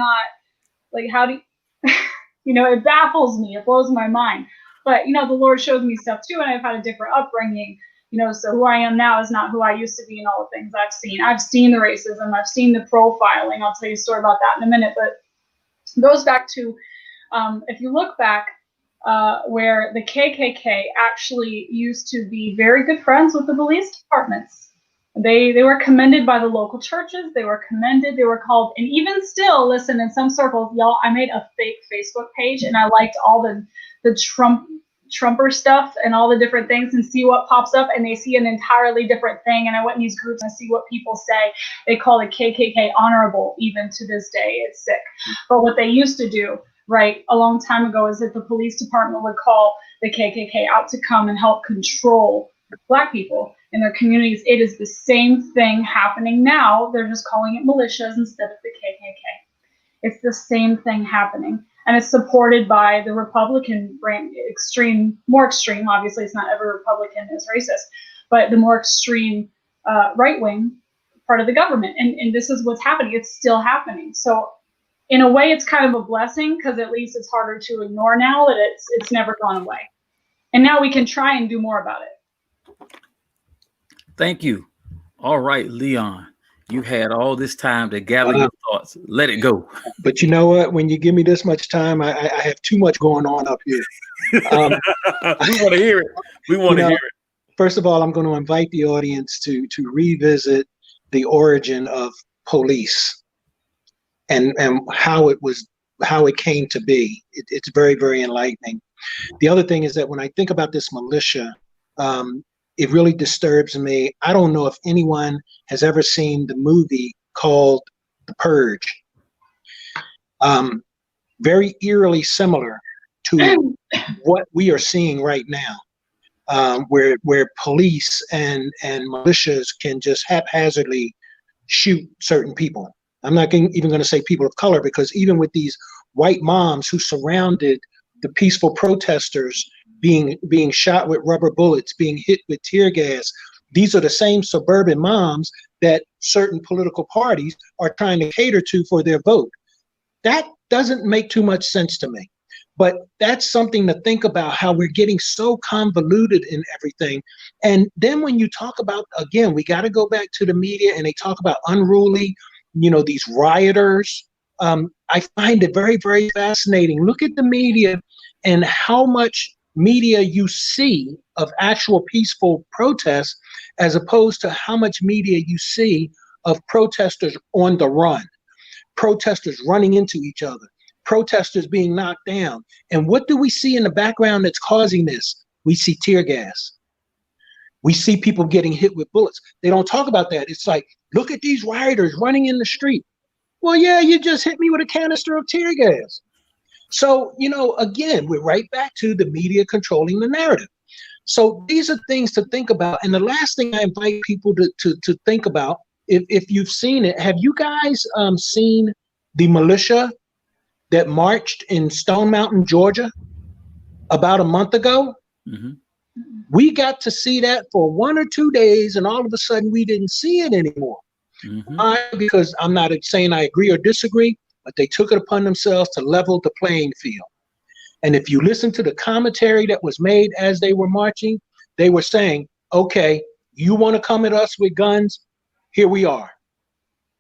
it baffles me, it blows my mind. But the Lord shows me stuff too, and I've had a different upbringing, so who I am now is not who I used to be, and all the things I've seen. I've seen the racism, I've seen the profiling. I'll tell you a story about that in a minute, but it goes back to, if you look back, where the KKK actually used to be very good friends with the police departments. They were commended by the local churches. They were commended. They were called, and even still, listen, in some circles, y'all, I made a fake Facebook page, and I liked all the Trumper stuff and all the different things, and see what pops up, and they see an entirely different thing. And I went in these groups and I see what people say. They call the KKK honorable, even to this day. It's sick. But what they used to do, right, a long time ago, is that the police department would call the KKK out to come and help control Black people in their communities. It is the same thing happening now. They're just calling it militias instead of the KKK. It's the same thing happening. And it's supported by the Republican brand, more extreme, obviously it's not every Republican is racist, but the more extreme right-wing part of the government. And this is what's happening. It's still happening. So in a way, it's kind of a blessing, because at least it's harder to ignore now that it's never gone away. And now we can try and do more about it. Thank you. All right, Leon, you had all this time to gather your thoughts. Let it go. But you know what? When you give me this much time, I have too much going on up here. We want to hear it. We want to hear it. First of all, I'm going to invite the audience to revisit the origin of police and how it came to be. It's very, very enlightening. The other thing is that when I think about this militia, it really disturbs me. I don't know if anyone has ever seen the movie called The Purge. Very eerily similar to what we are seeing right now, where police and militias can just haphazardly shoot certain people. I'm not even going to say people of color, because even with these white moms who surrounded the peaceful protesters being shot with rubber bullets, being hit with tear gas, these are the same suburban moms that certain political parties are trying to cater to for their vote. That doesn't make too much sense to me. But that's something to think about, how we're getting so convoluted in everything. And then when you talk about, again, we got to go back to the media, and they talk about unruly, these rioters. I find it very, very fascinating. Look at the media and how much media you see of actual peaceful protests, as opposed to how much media you see of protesters on the run, protesters running into each other, protesters being knocked down. And what do we see in the background that's causing this? We see tear gas. We see people getting hit with bullets. They don't talk about that. It's like, look at these rioters running in the street. Well, yeah, you just hit me with a canister of tear gas. So, again, we're right back to the media controlling the narrative. So these are things to think about. And the last thing I invite people to think about, if you've seen it, have you guys seen the militia that marched in Stone Mountain, Georgia, about a month ago? Mm-hmm. We got to see that for 1 or 2 days, and all of a sudden we didn't see it anymore. Mm-hmm. Why? Because I'm not saying I agree or disagree, but they took it upon themselves to level the playing field. And if you listen to the commentary that was made as they were marching, they were saying, okay, you want to come at us with guns? Here we are.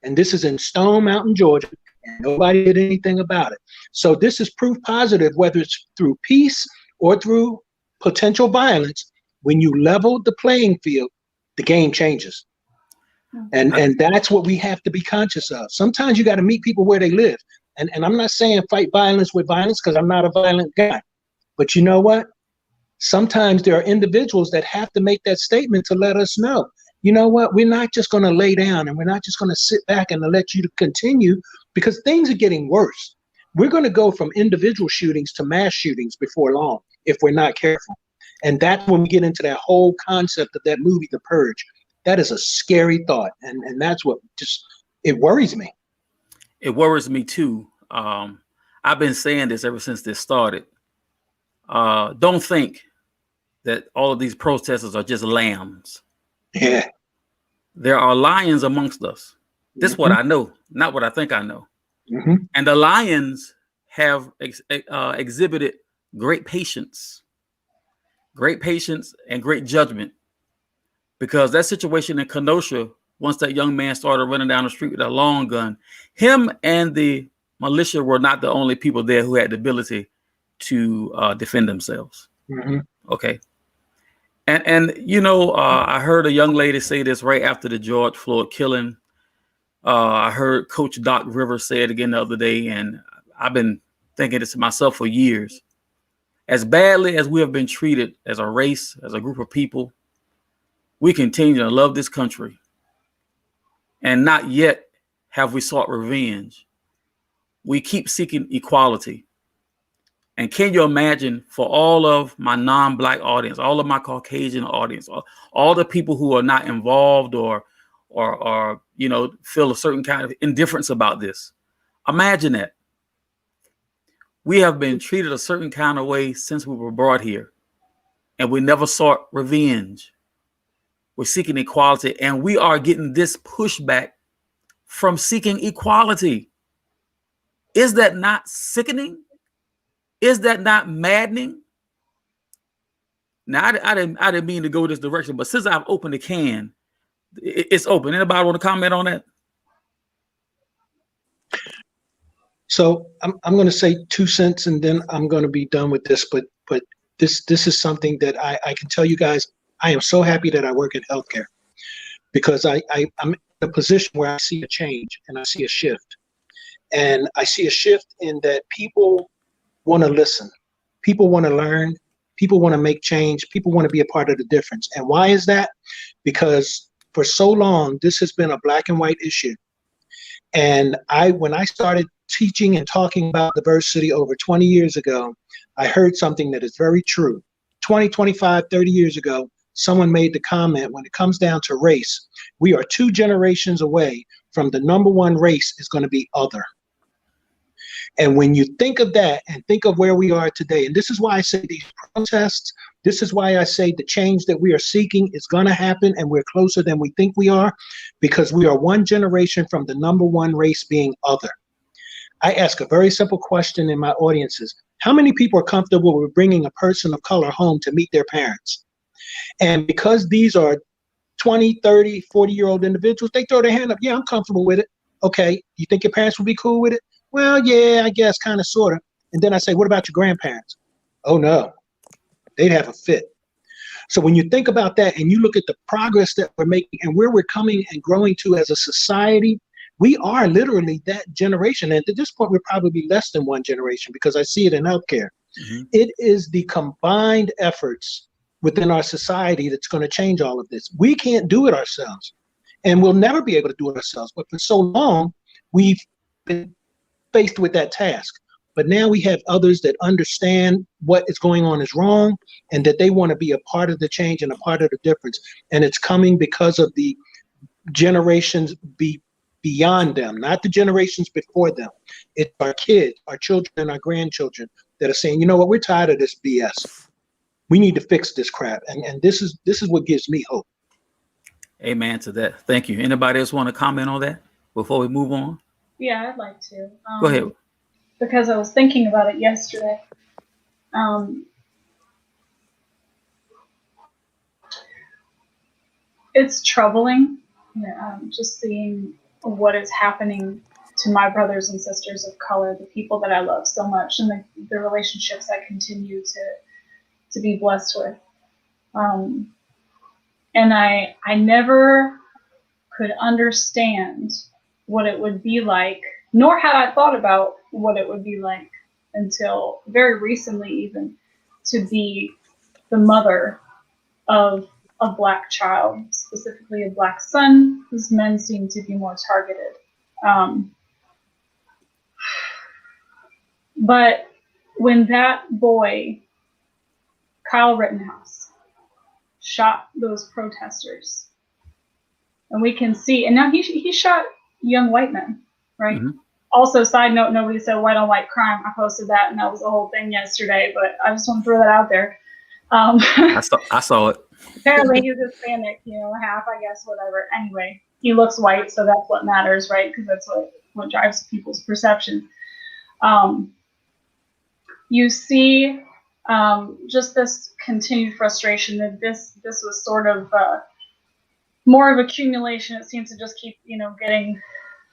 And this is in Stone Mountain, Georgia, and nobody did anything about it. So this is proof positive, whether it's through peace or through potential violence. When you level the playing field, the game changes. And that's what we have to be conscious of. Sometimes you got to meet people where they live. And I'm not saying fight violence with violence, because I'm not a violent guy. But you know what? Sometimes there are individuals that have to make that statement to let us know, you know what? We're not just going to lay down, and we're not just going to sit back and let you continue, because things are getting worse. We're going to go from individual shootings to mass shootings before long if we're not careful. And that's when we get into that whole concept of that movie, The Purge. That is a scary thought. And that's what it worries me. It worries me too. I've been saying this ever since this started. Don't think that all of these protesters are just lambs. Yeah. There are lions amongst us. This is what I know, not what I think I know. Mm-hmm. And the lions have exhibited great patience and great judgment, because that situation in Kenosha, once that young man started running down the street with a long gun, him and the militia were not the only people there who had the ability to defend themselves. Mm-hmm. Okay. And I heard a young lady say this right after the George Floyd killing. I heard Coach Doc Rivers say it again the other day, and I've been thinking this to myself for years. As badly as we have been treated as a race, as a group of people, we continue to love this country. And not yet have we sought revenge. We keep seeking equality. And can you imagine, for all of my non-Black audience, all of my Caucasian audience, all the people who are not involved or feel a certain kind of indifference about this? Imagine that. We have been treated a certain kind of way since we were brought here, and we never sought revenge. We're seeking equality, and we are getting this pushback from seeking equality. Is that not sickening? Is that not maddening? Now, I didn't mean to go this direction, but since I've opened the can, it's open. Anybody want to comment on that? So I'm going to say 2 cents, and then I'm going to be done with this. But this is something that I can tell you guys. I am so happy that I work in healthcare, because I'm in a position where I see a change and I see a shift. And I see a shift in that people want to listen. People want to learn. People want to make change. People want to be a part of the difference. And why is that? Because for so long, this has been a black and white issue. And when I started teaching and talking about diversity over 20 years ago, I heard something that is very true. 20, 25, 30 years ago, someone made the comment, when it comes down to race, we are 2 generations away from the number one race is going to be other. And when you think of that and think of where we are today, and this is why I say these protests, this is why I say the change that we are seeking is going to happen, and we're closer than we think we are, because we are 1 generation from the number one race being other. I ask a very simple question in my audiences. How many people are comfortable with bringing a person of color home to meet their parents? And because these are 20, 30, 40-year-old individuals, they throw their hand up. Yeah, I'm comfortable with it. Okay, you think your parents would be cool with it? Well, yeah, I guess, kind of, sort of. And then I say, what about your grandparents? Oh, no, they'd have a fit. So when you think about that and you look at the progress that we're making and where we're coming and growing to as a society, We are literally that generation. And at this point, we're probably less than one generation because I see it in healthcare. Mm-hmm. It is the combined efforts within our society that's going to change all of this. We can't do it ourselves, and we'll never be able to do it ourselves. But for so long, we've been faced with that task. But now we have others that understand what is going on is wrong and that they want to be a part of the change and a part of the difference. And it's coming because of the generations beyond them, not the generations before them. It's our kids, our children, and our grandchildren that are saying, you know what, we're tired of this BS. We need to fix this crap. And this is what gives me hope. Amen to that. Thank you. Anybody else want to comment on that before we move on? Yeah, I'd like to. Go ahead. Because I was thinking about it yesterday. It's troubling, just seeing what is happening to my brothers and sisters of color, the people that I love so much, and the relationships I continue to be blessed with. And I never could understand what it would be like, nor had I thought about what it would be like until very recently, even, to be the mother of a Black child, specifically a Black son, whose men seem to be more targeted. But when that boy, Kyle Rittenhouse, shot those protesters, and we can see, and now he shot young white men, right? Mm-hmm. Also, side note, nobody said white on white crime. I posted that, and that was the whole thing yesterday, but I just want to throw that out there. I saw it. Apparently he's Hispanic, half, I guess, whatever. Anyway, he looks white, so that's what matters, right? Because that's what drives people's perception. You see just this continued frustration that this was sort of more of accumulation. It seems to just keep, getting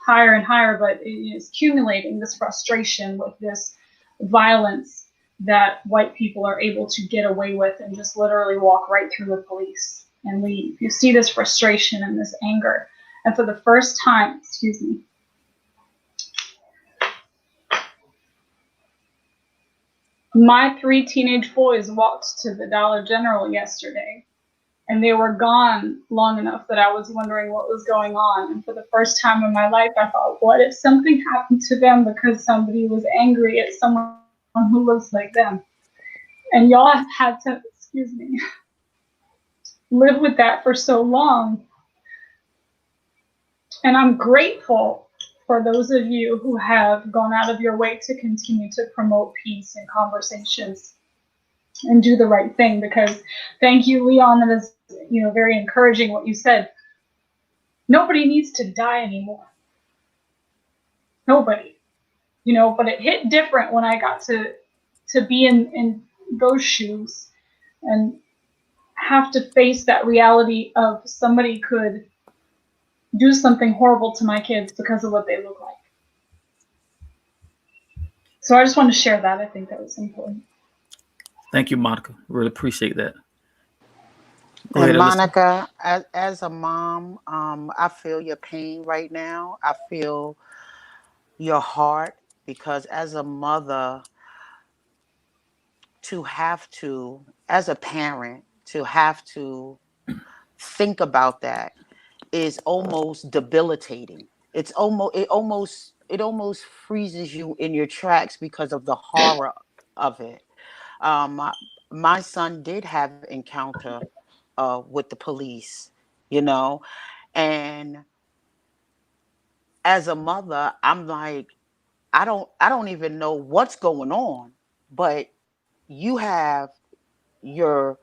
higher and higher, but it's accumulating, this frustration with this violence that white people are able to get away with and just literally walk right through the police and leave. You see this frustration and this anger. And for the first time, my 3 teenage boys walked to the Dollar General yesterday, and they were gone long enough that I was wondering what was going on. And for the first time in my life, I thought, what if something happened to them because somebody was angry at someone who looks like them? And y'all have had to, live with that for so long. And I'm grateful for those of you who have gone out of your way to continue to promote peace and conversations and do the right thing, because thank you, Leon, that is, very encouraging what you said. Nobody needs to die anymore. Nobody. But it hit different when I got to be in those shoes and have to face that reality of somebody could do something horrible to my kids because of what they look like. So I just want to share that. I think that was important. Thank you, Monica. Really appreciate that. Go And ahead, Monica, as a mom, I feel your pain right now. I feel your heart, because as a mother, as a parent, to have to think about that is almost debilitating. It almost freezes you in your tracks because of the horror of it. My son did have an encounter with the police, and as a mother, I'm like, I don't even know what's going on, but you have your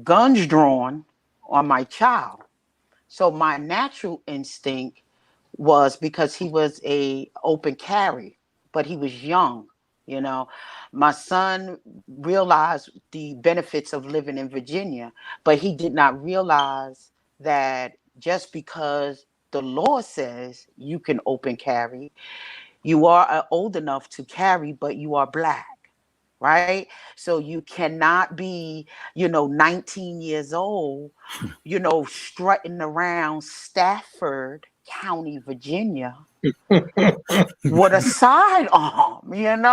guns drawn on my child. So my natural instinct was, because he was a open carry, but he was young, My son realized the benefits of living in Virginia, but he did not realize that just because the law says you can open carry, you are old enough to carry, but you are Black. right? So you cannot be, 19 years old, strutting around Stafford County, Virginia with a sidearm, and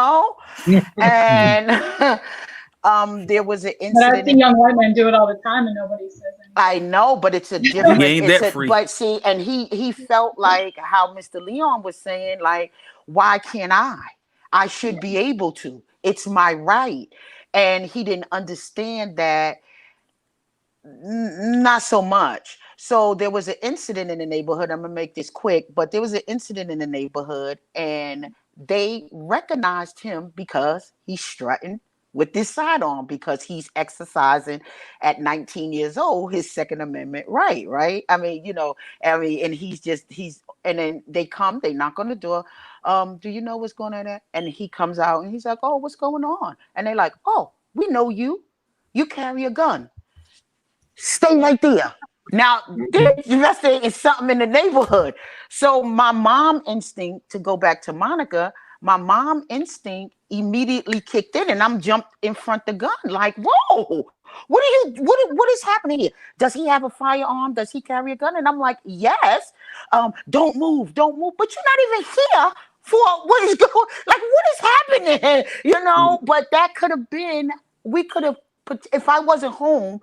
there was an But I've incident. seen young white men do it all the time, and nobody says anything. I know, but it's a He different, ain't that free. but see, and he felt like how Mr. Leon was saying, like, why can't I should be able to, it's my right. And he didn't understand that. Not so much. So there was an incident in the neighborhood. I'm gonna make this quick, but there was an incident in the neighborhood, and they recognized him because he's strutting with this sidearm because he's exercising at 19 years old his Second Amendment right, right? And and then they knock on the door. Do you know what's going on there? And he comes out and he's like, oh, what's going on? And they're like, oh, we know you. You carry a gun. Stay right there. Now, they're investing in something in the neighborhood. So my mom instinct, to go back to Monica, my mom instinct immediately kicked in, and I'm jumped in front of the gun. Like, whoa, what is happening here? Does he have a firearm? Does he carry a gun? And I'm like, yes. Don't move, don't move. But you're not even here for what is going, like, what is happening? But that could have been, we could have put, if I wasn't home,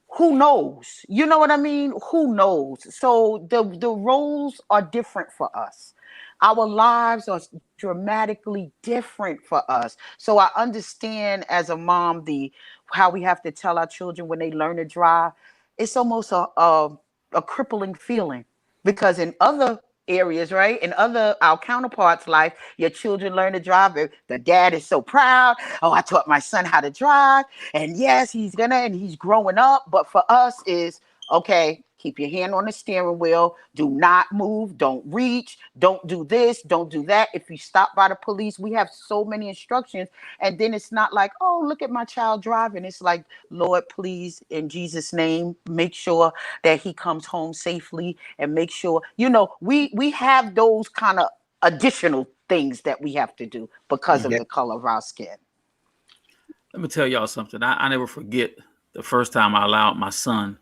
who knows? You know what I mean? Who knows? So the roles are different for us. Our lives are dramatically different for us. So I understand as a mom how we have to tell our children when they learn to drive. It's almost a crippling feeling, because in other areas, right? In our counterparts' life, your children learn to drive. The dad is so proud. Oh, I taught my son how to drive. And yes, and he's growing up. But for us is, okay, keep your hand on the steering wheel. Do not move. Don't reach. Don't do this. Don't do that. If you stop by the police, we have so many instructions. And then it's not like, oh, look at my child driving. It's like, Lord, please, in Jesus' name, make sure that he comes home safely, and make sure, we have those kind of additional things that we have to do because of the color of our skin. Let me tell y'all something. I never forget the first time I allowed my son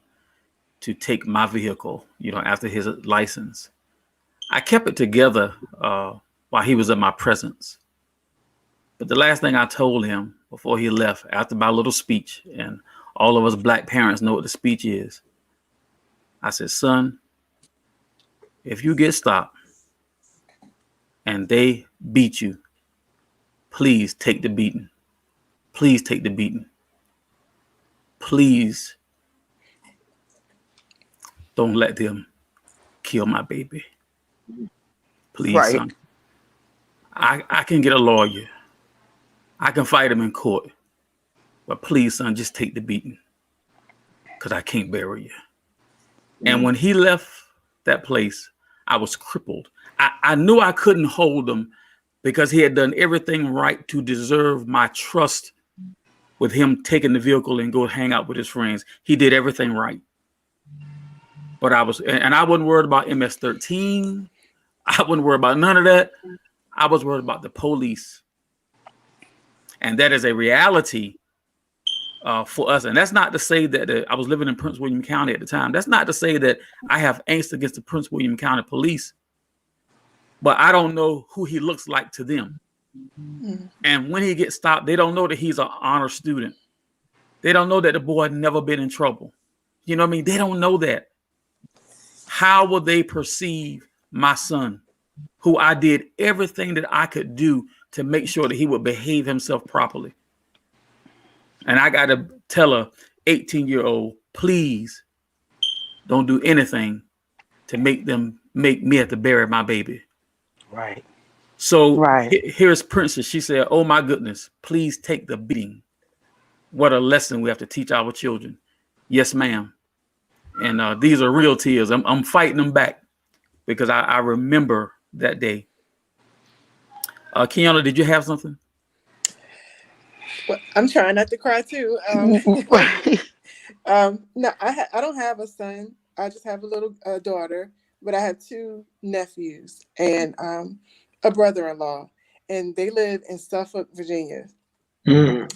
to take my vehicle, after his license. I kept it together while he was in my presence. But the last thing I told him before he left, after my little speech, and all of us black parents know what the speech is, I said, son, if you get stopped and they beat you, please take the beating. Please take the beating. Please don't let them kill my baby. Please, right. son. I can get a lawyer. I can fight him in court. But please, son, just take the beating, because I can't bury you. And when he left that place, I was crippled. I knew I couldn't hold him because he had done everything right to deserve my trust with him taking the vehicle and go hang out with his friends. He did everything right. But I wasn't worried about MS-13. I wasn't worried about none of that. I was worried about the police. And that is a reality for us. And that's not to say that I was living in Prince William County at the time. That's not to say that I have angst against the Prince William County police. But I don't know who he looks like to them. Mm-hmm. And when he gets stopped, they don't know that he's an honor student. They don't know that the boy had never been in trouble. You know what I mean? They don't know that. How will they perceive my son, who I did everything that I could do to make sure that he would behave himself properly? And I got to tell a 18-year-old, please don't do anything to make me have to bury my baby. Right. So here's Princess. She said, oh my goodness, please take the beating. What a lesson we have to teach our children. Yes, ma'am. And these are real tears. I'm fighting them back because I remember that day. Kiana, did you have something? Well, I'm trying not to cry too. No, I don't have a son. I just have a little daughter, but I have two nephews and a brother-in-law, and they live in Suffolk, Virginia. Mm.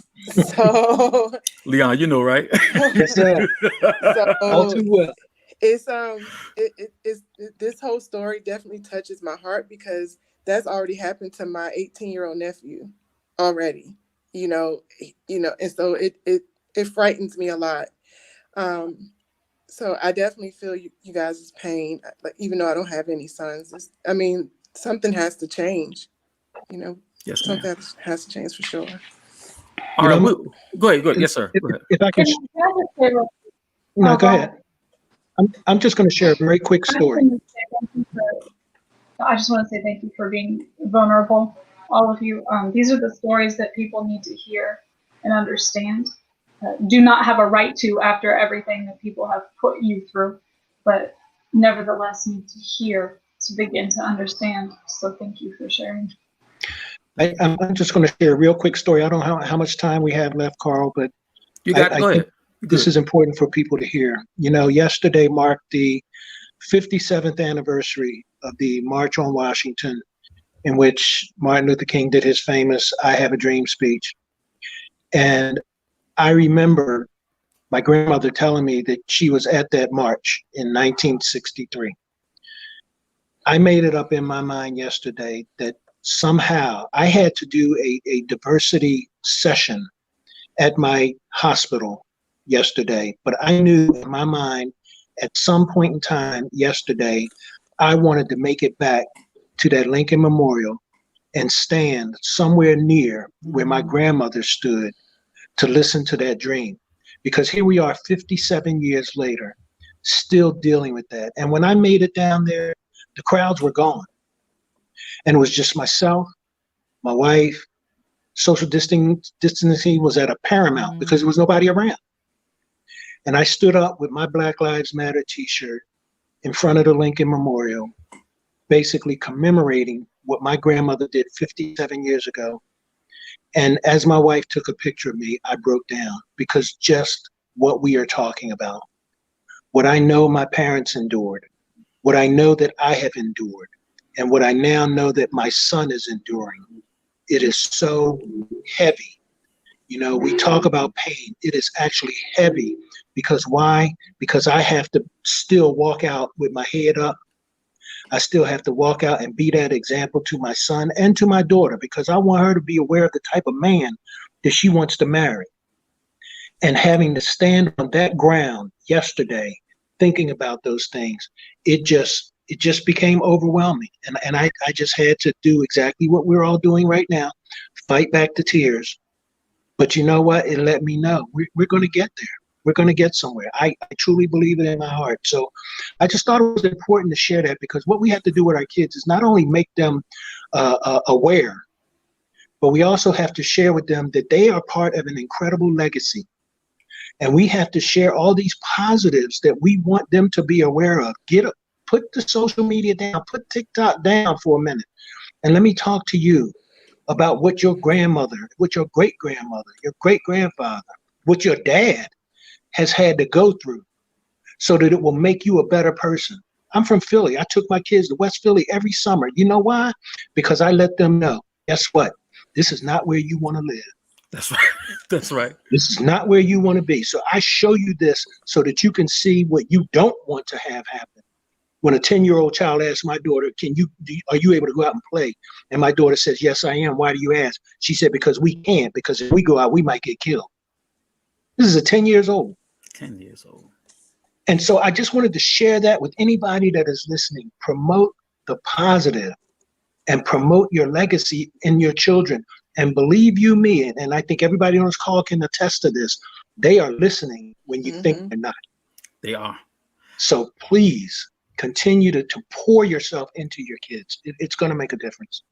So, Leon, you know, right? Yes, sir. All so too well. it's this whole story definitely touches my heart because that's already happened to my 18-year-old nephew already. And so it frightens me a lot. So I definitely feel you guys' pain, like even though I don't have any sons. Something has to change. Yes, ma'am. Something has to change for sure. All You right, know, go ahead. Yes, sir. Go ahead. if I can, Can I just say no, oh, go go ahead. I'm just going to share a very quick I just story. want to say thank you I just want to say thank you for being vulnerable, all of you. These are the stories that people need to hear and understand. Do not have a right to after everything that people have put you through, but nevertheless need to hear to begin to understand. So thank you for sharing. I'm just going to share a real quick story. I don't know how much time we have left, Carl, but You got it. Go think ahead. this is important for people to hear. Yesterday marked the 57th anniversary of the March on Washington, in which Martin Luther King did his famous I Have a Dream speech. And I remember my grandmother telling me that she was at that march in 1963. I made it up in my mind yesterday that somehow I had to do a diversity session at my hospital yesterday, but I knew in my mind at some point in time yesterday, I wanted to make it back to that Lincoln Memorial and stand somewhere near where my grandmother stood to listen to that dream. Because here we are 57 years later, still dealing with that. And when I made it down there, the crowds were gone. And it was just myself, my wife. Social distancing was at a paramount because there was nobody around. And I stood up with my Black Lives Matter t-shirt in front of the Lincoln Memorial, basically commemorating what my grandmother did 57 years ago. And as my wife took a picture of me, I broke down because just what we are talking about, what I know my parents endured, what I know that I have endured, and what I now know that my son is enduring, it is so heavy. We talk about pain. It is actually heavy because why? Because I have to still walk out with my head up. I still have to walk out and be that example to my son and to my daughter because I want her to be aware of the type of man that she wants to marry. And having to stand on that ground yesterday, thinking about those things, it just became overwhelming. And I just had to do exactly what we're all doing right now, fight back the tears. But you know what? It let me know we're going to get there. We're going to get somewhere. I truly believe it in my heart. So I just thought it was important to share that because what we have to do with our kids is not only make them aware, but we also have to share with them that they are part of an incredible legacy. And we have to share all these positives that we want them to be aware of. Put the social media down, put TikTok down for a minute. And let me talk to you about what your grandmother, what your great-grandmother, your great-grandfather, what your dad has had to go through so that it will make you a better person. I'm from Philly. I took my kids to West Philly every summer. You know why? Because I let them know, guess what? This is not where you want to live. That's right. That's right. This is not where you want to be. So I show you this so that you can see what you don't want to have happen. When a 10-year-old child asks my daughter, are you able to go out and play? And my daughter says, yes, I am. Why do you ask? She said, because we can't, because if we go out, we might get killed. This is a 10 years old. 10 years old. And so I just wanted to share that with anybody that is listening. Promote the positive and promote your legacy in your children. And believe you me, and I think everybody on this call can attest to this, they are listening when you think they're not. They are. So please continue to pour yourself into your kids. It's going to make a difference.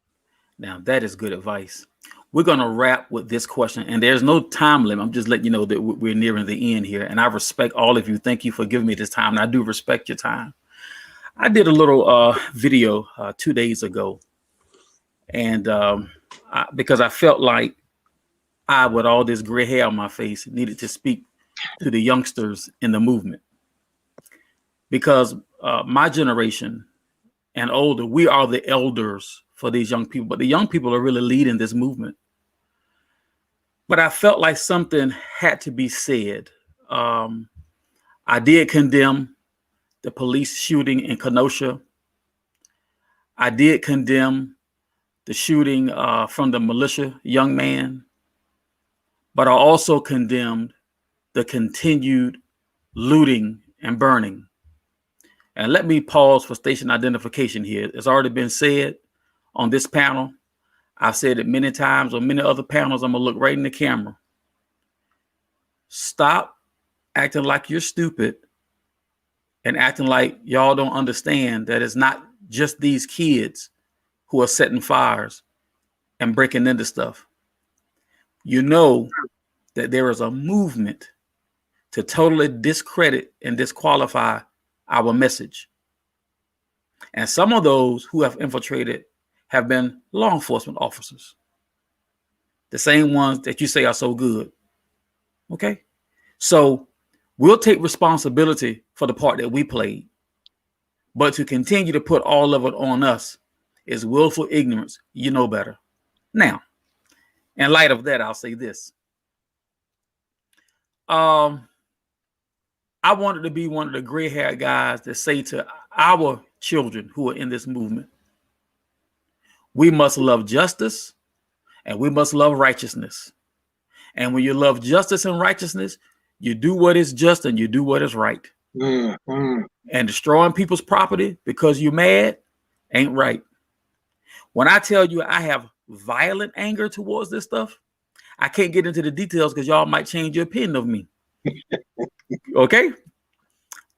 Now, that is good advice. We're going to wrap with this question, and there's no time limit. I'm just letting you know that we're nearing the end here, and I respect all of you. Thank you for giving me this time, and I do respect your time. I did a little video 2 days ago, and because I felt like I, with all this gray hair on my face, needed to speak to the youngsters in the movement. Because my generation and older, we are the elders for these young people, but the young people are really leading this movement. but I felt like something had to be said. I did condemn the police shooting in Kenosha. I did condemn the shooting from the militia young man, but I also condemned the continued looting and burning. And let me pause for station identification here. It's already been said on this panel. I've said it many times on many other panels. I'm going to look right in the camera. Stop acting like you're stupid and acting like y'all don't understand that it's not just these kids who are setting fires and breaking into stuff. You know that there is a movement to totally discredit and disqualify our message. And some of those who have infiltrated have been law enforcement officers, the same ones that you say are so good. Okay? So we'll take responsibility for the part that we played, but to continue to put all of it on us is willful ignorance. You know better. Now, in light of that, I'll say this. I wanted to be one of the gray-haired guys that say to our children who are in this movement, we must love justice and we must love righteousness. And when you love justice and righteousness, you do what is just and you do what is right. Mm-hmm. And destroying people's property because you're mad ain't right. When I tell you I have violent anger towards this stuff, I can't get into the details because y'all might change your opinion of me. Okay?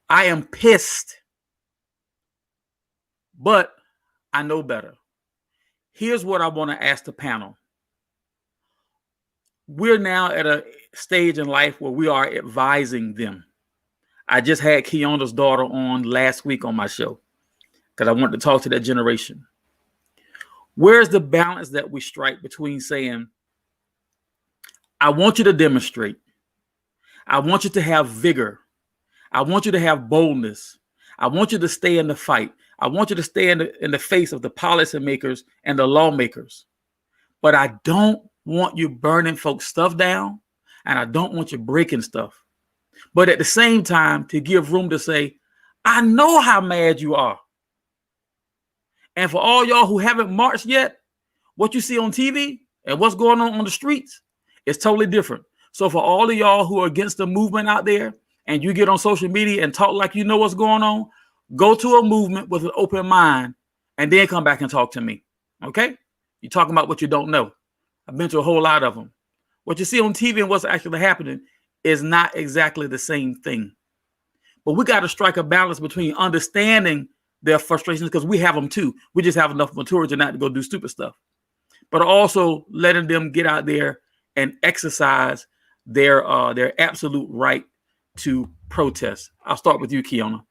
I am pissed, but I know better. Here's what I want to ask the panel. We're now at a stage in life where we are advising them. I just had Keona's daughter on last week on my show because I wanted to talk to that generation. Where's the balance that we strike between saying, I want you to demonstrate. I want you to have vigor. I want you to have boldness. I want you to stay in the fight. I want you to stay in the face of the policymakers and the lawmakers. But I don't want you burning folks' stuff down, and I don't want you breaking stuff. But at the same time, to give room to say, I know how mad you are. And for all y'all who haven't marched yet, what you see on TV and what's going on the streets is totally different. So for all of y'all who are against the movement out there, and you get on social media and talk like you know what's going on, go to a movement with an open mind and then come back and talk to me. Okay? You're talking about what you don't know. I've been to a whole lot of them. What you see on TV and what's actually happening is not exactly the same thing. But we got to strike a balance between understanding their frustrations, because we have them too. We just have enough maturity not to go do stupid stuff. But also letting them get out there and exercise their absolute right to protest. I'll start with you, Keona.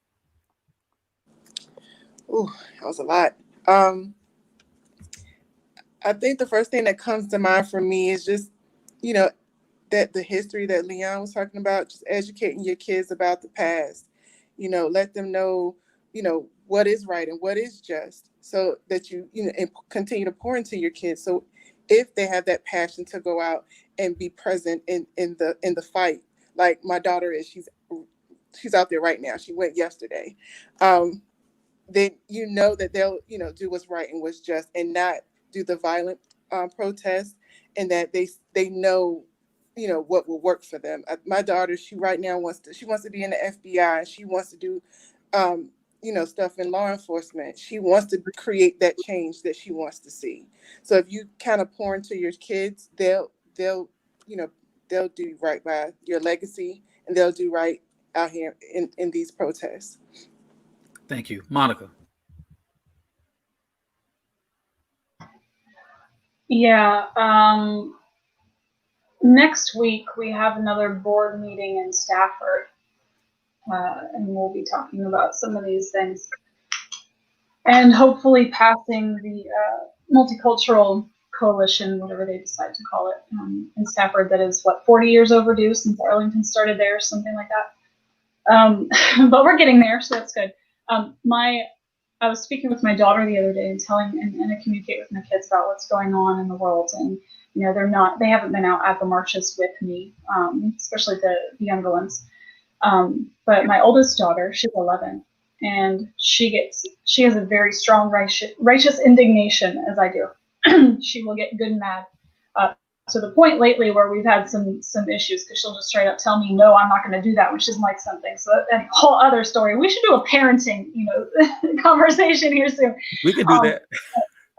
Ooh, that was a lot. I think the first thing that comes to mind for me is just, that the history that Leon was talking about, just educating your kids about the past, let them know, what is right and what is just, so that and continue to pour into your kids. So if they have that passion to go out and be present in the fight, like my daughter is, she's out there right now. She went yesterday. Then that they'll do what's right and what's just, and not do the violent protest, and that they know what will work for them. My daughter, she right now wants to be in the FBI. She wants to do stuff in law enforcement. She wants to create that change that she wants to see. So if you kind of pour into your kids, they'll do right by your legacy, and they'll do right out here in these protests. Thank you. Monica. Yeah. Next week we have another board meeting in Stafford, and we'll be talking about some of these things, and hopefully passing the multicultural coalition, whatever they decide to call it, in Stafford. That is 40 years overdue since Arlington started theirs, something like that. But we're getting there, so that's good. My I was speaking with my daughter the other day and I communicate with my kids about what's going on in the world. And, they haven't been out at the marches with me, especially the younger ones. But my oldest daughter, she's 11, and she has a very strong righteous indignation, as I do. She will get good and mad, to the point lately where we've had some issues, because she'll just straight up tell me, no, I'm not going to do that when she doesn't like something. So that's a whole other story. We should do a parenting, conversation here soon. We can do that.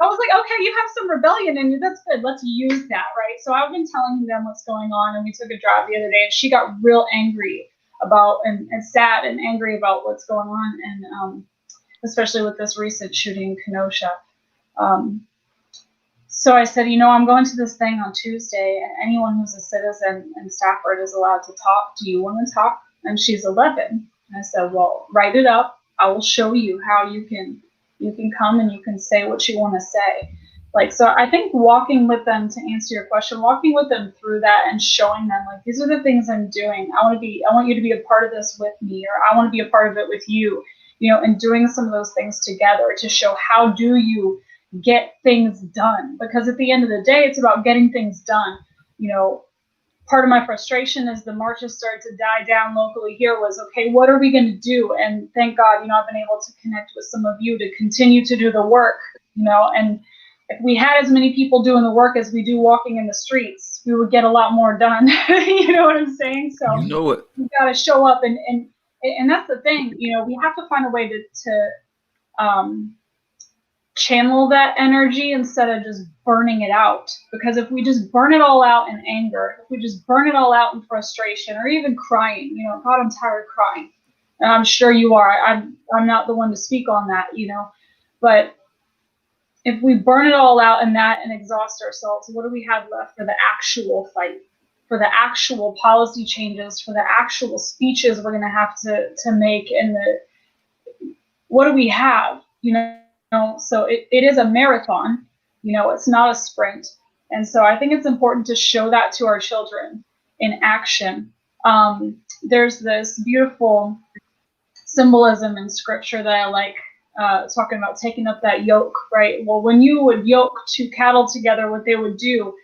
I was like, okay, you have some rebellion in you. That's good. Let's use that, right? So I've been telling them what's going on, and we took a drive the other day, and she got real angry about and sad and angry about what's going on, and especially with this recent shooting in Kenosha. So I said, I'm going to this thing on Tuesday, and anyone who's a citizen in Stafford is allowed to talk. Do you want to talk? And she's 11. And I said, well, write it up. I will show you how you can come and you can say what you want to say. So I think walking with them, to answer your question, walking with them through that and showing them, these are the things I'm doing. I want you to be a part of this with me, or I want to be a part of it with you, and doing some of those things together to show how do you get things done. Because at the end of the day, it's about getting things done. Part of my frustration as the marches started to die down locally here was, okay, what are we going to do? And thank God, I've been able to connect with some of you to continue to do the work, and if we had as many people doing the work as we do walking in the streets, we would get a lot more done. You know what I'm saying? So we got to show up, and that's the thing, we have to find a way to channel that energy instead of just burning it out. Because if we just burn it all out in anger, if we just burn it all out in frustration, or even crying, God, I'm tired of crying. And I'm sure you are. I'm not the one to speak on that, but if we burn it all out in that and exhaust ourselves, what do we have left for the actual fight, for the actual policy changes, for the actual speeches we're going to have to make, and what do we have, So it is a marathon, it's not a sprint. And so I think it's important to show that to our children in action. There's this beautiful symbolism in scripture that I like, talking about taking up that yoke, right? Well, when you would yoke two cattle together, what they would do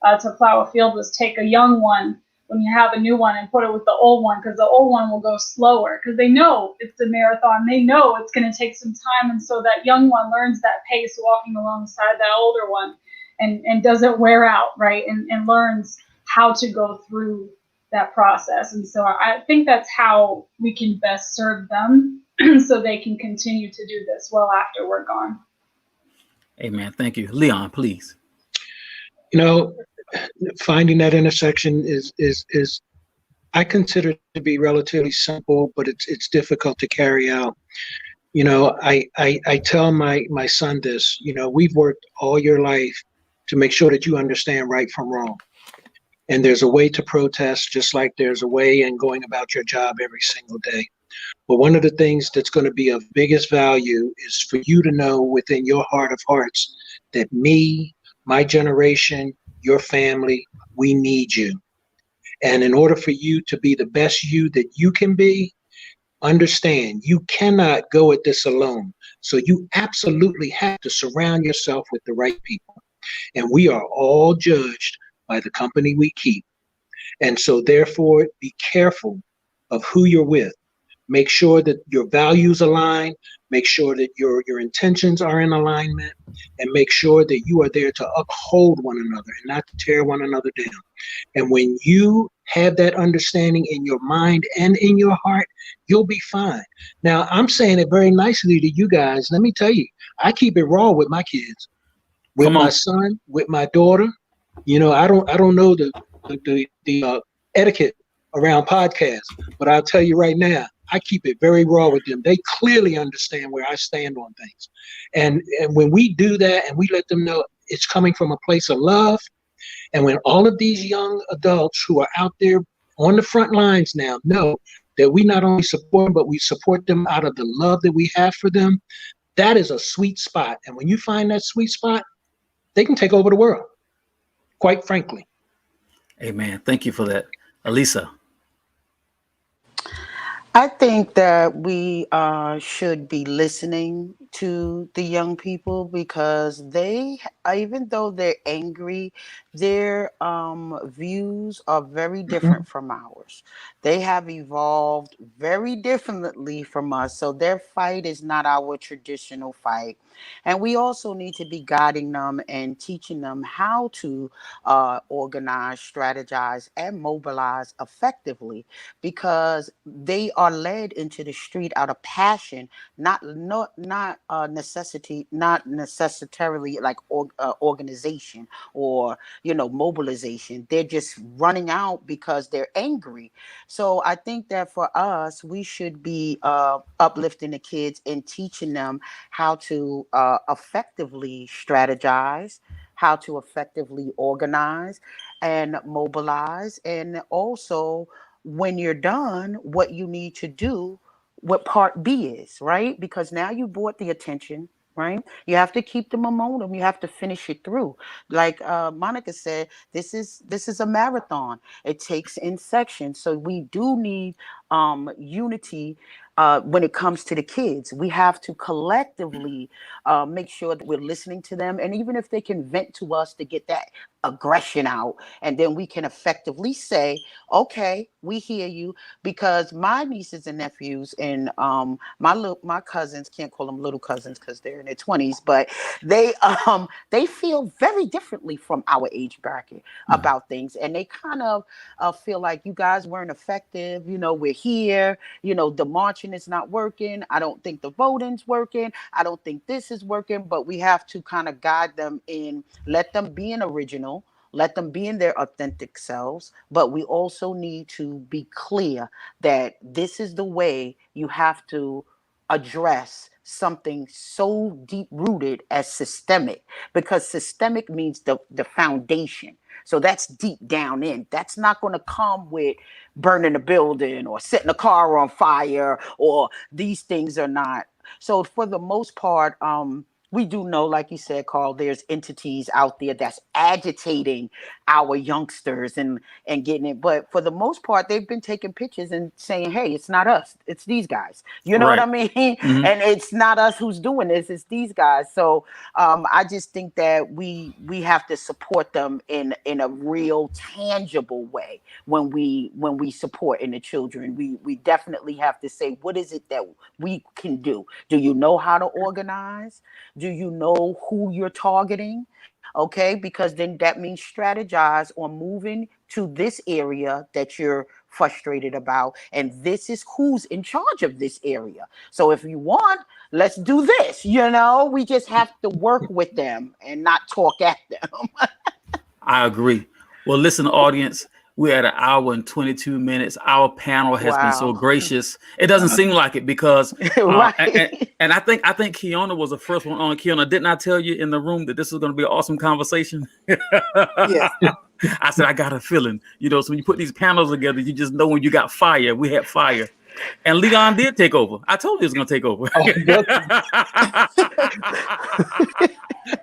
to plow a field was take a young one when you have a new one and put it with the old one, because the old one will go slower, because they know it's a marathon. They know it's going to take some time. And so that young one learns that pace walking alongside that older one, and doesn't wear out, right? And learns how to go through that process. And so I think that's how we can best serve them so they can continue to do this well after we're gone. Amen. Thank you. Leon, please. Finding that intersection is I consider it to be relatively simple, but it's difficult to carry out. I tell my son this, we've worked all your life to make sure that you understand right from wrong. And there's a way to protest, just like there's a way in going about your job every single day. But one of the things that's going to be of biggest value is for you to know within your heart of hearts that me, my generation, your family, we need you. And in order for you to be the best you that you can be, understand you cannot go at this alone. So you absolutely have to surround yourself with the right people. And we are all judged by the company we keep. And so therefore, be careful of who you're with. Make sure that your values align, make sure that your intentions are in alignment, and make sure that you are there to uphold one another and not to tear one another down. And when you have that understanding in your mind and in your heart, you'll be fine. Now, I'm saying it very nicely to you guys. Let me tell you, I keep it raw with my kids, with my son, with my daughter. I don't know the etiquette around podcasts, but I'll tell you right now, I keep it very raw with them. They clearly understand where I stand on things. And when we do that and we let them know it's coming from a place of love, and when all of these young adults who are out there on the front lines now know that we not only support them, but we support them out of the love that we have for them, that is a sweet spot. And when you find that sweet spot, they can take over the world, quite frankly. Amen. Thank you for that. Elisa. I think that we should be listening to the young people because they, even though they're angry, their views are very different from ours. They have evolved very differently from us. So their fight is not our traditional fight. And we also need to be guiding them and teaching them how to organize, strategize, and mobilize effectively because they are led into the street out of passion, not necessity, not necessarily like organization or mobilization. They're just running out because they're angry. So I think that for us, we should be uplifting the kids and teaching them how to effectively strategize, how to effectively organize and mobilize, and also when you're done, what you need to do, what part B is, right? Because now you brought the attention, right? You have to keep the momentum. You have to finish it through. Like Monica said, this is a marathon. It takes in sections. So we do need unity when it comes to the kids. We have to collectively make sure that we're listening to them. And even if they can vent to us to get that aggression out, and then we can effectively say, okay, we hear you. Because my nieces and nephews and my cousins, can't call them little cousins because they're in their 20s, but they feel very differently from our age bracket about things, and they kind of feel like you guys weren't effective. We're here. The marching is not working. I don't think the voting's working. I don't think this is working. But we have to kind of guide them in, let them be an original, let them be in their authentic selves, but we also need to be clear that this is the way you have to address something so deep rooted as systemic, because systemic means the foundation. So that's deep down in. That's not going to come with burning a building or setting a car on fire, or these things are not. So for the most part, we do know, like you said, Carl, there's entities out there that's agitating our youngsters and getting it. But for the most part, they've been taking pictures and saying, hey, it's not us, it's these guys. You know what Right. I mean? Mm-hmm. And it's not us who's doing this, it's these guys. So I just think that we have to support them in a real tangible way. When we support in the children, we definitely have to say, what is it that we can do? Do you know how to organize? Do you know who you're targeting? Okay, because then that means strategize on moving to this area that you're frustrated about. And this is who's in charge of this area. So if you want, let's do this. We just have to work with them and not talk at them. I agree. Well, listen, audience, we're at 1 hour and 22 minutes. Our panel has been so Wow. gracious. It doesn't seem like it because, Right. and I think Kiona was the first one on. Kiona, didn't I tell you in the room that this was going to be an awesome conversation? Yes. I said I got a feeling. So when you put these panels together, you just know when you got fire. We had fire. And Leon did take over. I told you he was going to take over.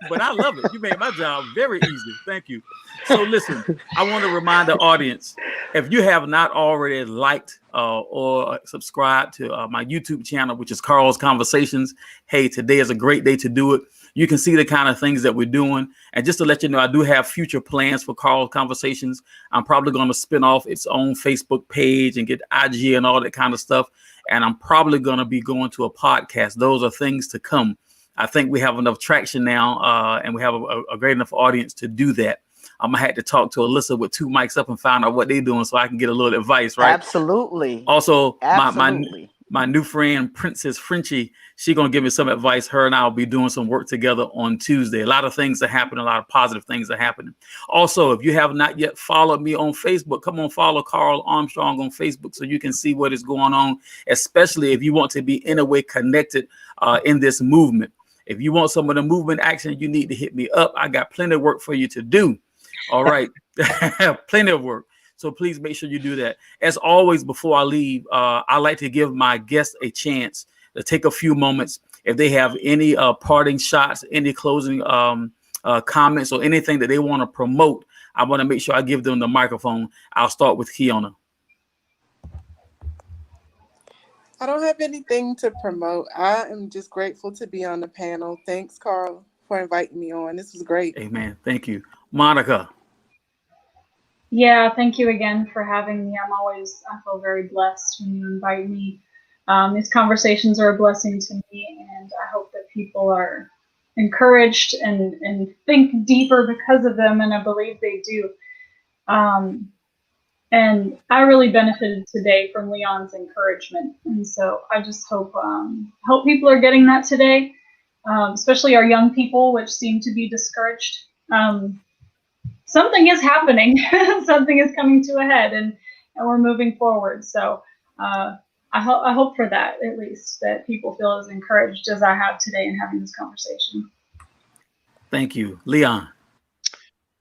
But I love it. You made my job very easy. Thank you. So listen, I want to remind the audience, if you have not already liked or subscribed to my YouTube channel, which is Carl's Conversations, hey, today is a great day to do it. You can see the kind of things that we're doing. And just to let you know, I do have future plans for Carl's Conversations. I'm probably going to spin off its own Facebook page and get IG and all that kind of stuff. And I'm probably going to be going to a podcast. Those are things to come. I think we have enough traction now, and we have a great enough audience to do that. I'm going to have to talk to Alyssa with 2 mics up and find out what they're doing so I can get a little advice, right? Absolutely. Also, Absolutely. my new friend, Princess Frenchie, she's going to give me some advice. Her and I will be doing some work together on Tuesday. A lot of things are happening. A lot of positive things are happening. Also, if you have not yet followed me on Facebook, come on, follow Carl Armstrong on Facebook so you can see what is going on, especially if you want to be in a way connected in this movement. If you want some of the movement action, you need to hit me up. I got plenty of work for you to do. All right. Plenty of work. So please make sure you do that. As always, before I leave, I like to give my guests a chance to take a few moments. If they have any parting shots, any closing comments, or anything that they want to promote, I want to make sure I give them the microphone. I'll start with Kiona. I don't have anything to promote. I am just grateful to be on the panel. Thanks, Carl, for inviting me on. This was great. Amen. Thank you. Monica. Yeah, thank you again for having me. I feel very blessed when you invite me. These conversations are a blessing to me, and I hope that people are encouraged and think deeper because of them, and I believe they do. And I really benefited today from Leon's encouragement, and so I just hope people are getting that today, especially our young people, which seem to be discouraged. Something is happening, something is coming to a head, and we're moving forward. So I hope for that, at least, that people feel as encouraged as I have today in having this conversation. Thank you. Leon.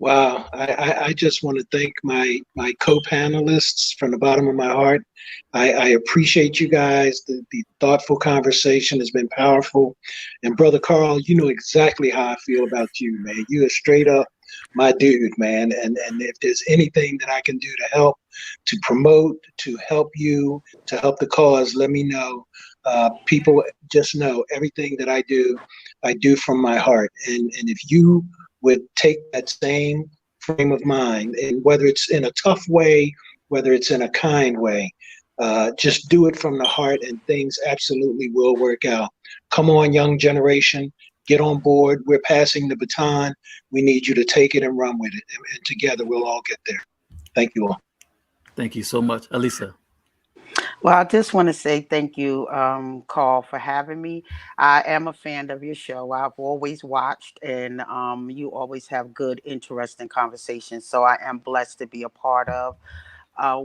Wow, I just want to thank my co-panelists from the bottom of my heart. I appreciate you guys. The thoughtful conversation has been powerful. And Brother Carl, you know exactly how I feel about you, man. You are straight up my dude, man. And if there's anything that I can do to help, to promote, to help you, to help the cause, let me know. People just know everything that I do from my heart. And if you would take that same frame of mind, and whether it's in a tough way, whether it's in a kind way, just do it from the heart and things absolutely will work out. Come on, young generation, get on board. We're passing the baton. We need you to take it and run with it. And together we'll all get there. Thank you all. Thank you so much. Elisa. Well, I just want to say thank you, Carl, for having me. I am a fan of your show. I've always watched, and you always have good, interesting conversations. So I am blessed to be a part of.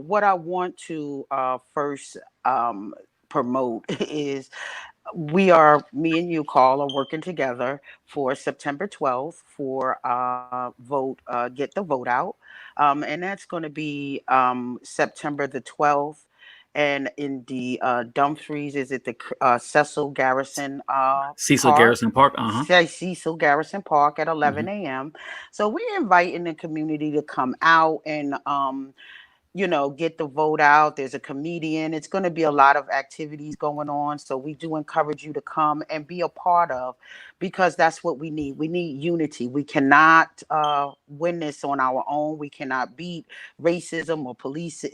What I want to first promote is me and you, Carl, are working together for September 12th for Get the Vote Out. And that's going to be September the 12th. And in the Dumfries, is it the Cecil Garrison Cecil Park? Garrison Park. Cecil Garrison Park at 11 a.m. So we're inviting the community to come out and get the vote out. There's a comedian. It's going to be a lot of activities going on. So we do encourage you to come and be a part of, because that's what we need. We need unity. We cannot win this on our own. We cannot beat racism or police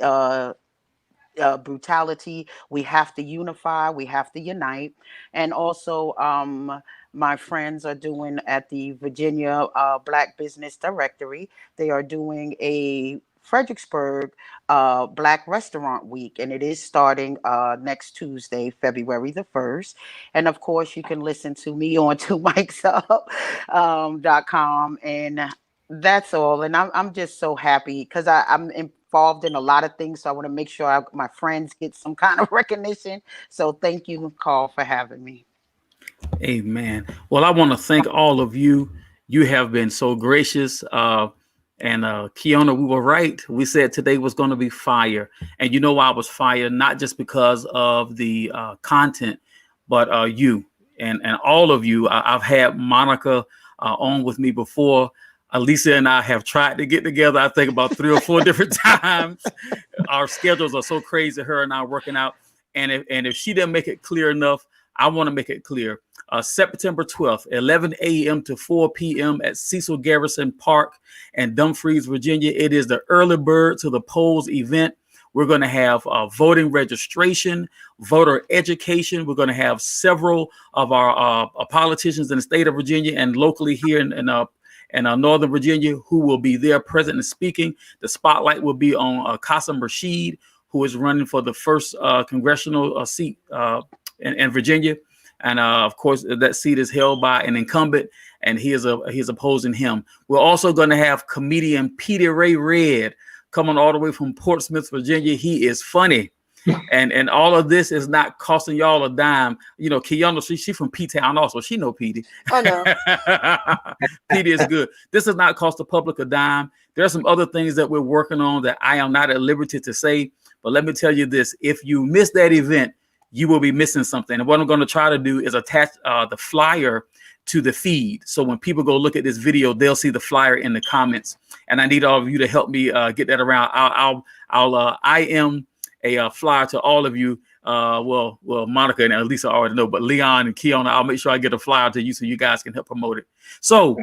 brutality. We have to unify. We have to unite. And also, my friends are doing at the Virginia Black Business Directory, they are doing a Fredericksburg Black Restaurant Week, and it is starting next Tuesday, February the 1st. And of course, you can listen to me on twomikesup.com. And that's all. And I'm just so happy because I'm involved in a lot of things. So I want to make sure my friends get some kind of recognition. So thank you, Carl, for having me. Amen. Well, I want to thank all of you. You have been so gracious. And Kiona, we were right. We said today was going to be fire. And you know I was fire, not just because of the content, but you and all of you. I've had Monica on with me before. Lisa and I have tried to get together, I think about 3 or 4 different times. Our schedules are so crazy, her and I are working out. And if she didn't make it clear enough, I want to make it clear. September 12th, 11 a.m. to 4 p.m. at Cecil Garrison Park in Dumfries, Virginia. It is the early bird to the polls event. We're going to have voting registration, voter education. We're going to have several of our politicians in the state of Virginia and locally here in Northern Virginia who will be there present and speaking. The spotlight will be on Qasim Rashid, who is running for the first congressional seat in Virginia. And of course, that seat is held by an incumbent, and he is opposing him. We're also going to have comedian Petey Ray Red coming all the way from Portsmouth, Virginia. He is funny. And all of this is not costing y'all a dime. You know, Kiana, she's from P-Town also. She know Petey. I know. Petey is good. This does not cost the public a dime. There are some other things that we're working on that I am not at liberty to say. But let me tell you this. If you miss that event, you will be missing something. And what I'm going to try to do is attach the flyer to the feed. So when people go look at this video, they'll see the flyer in the comments. And I need all of you to help me get that around. I am a flyer to all of you Well, Monica and Elisa already know, but Leon and Keona, I'll make sure I get a flyer to you so you guys can help promote it. So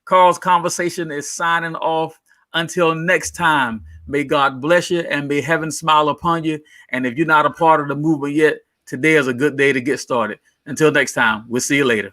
Carl's Conversation is signing off. Until next time, may God bless you and may heaven smile upon you. And if you're not a part of the movement yet, today is a good day to get started. Until next time, we'll see you later.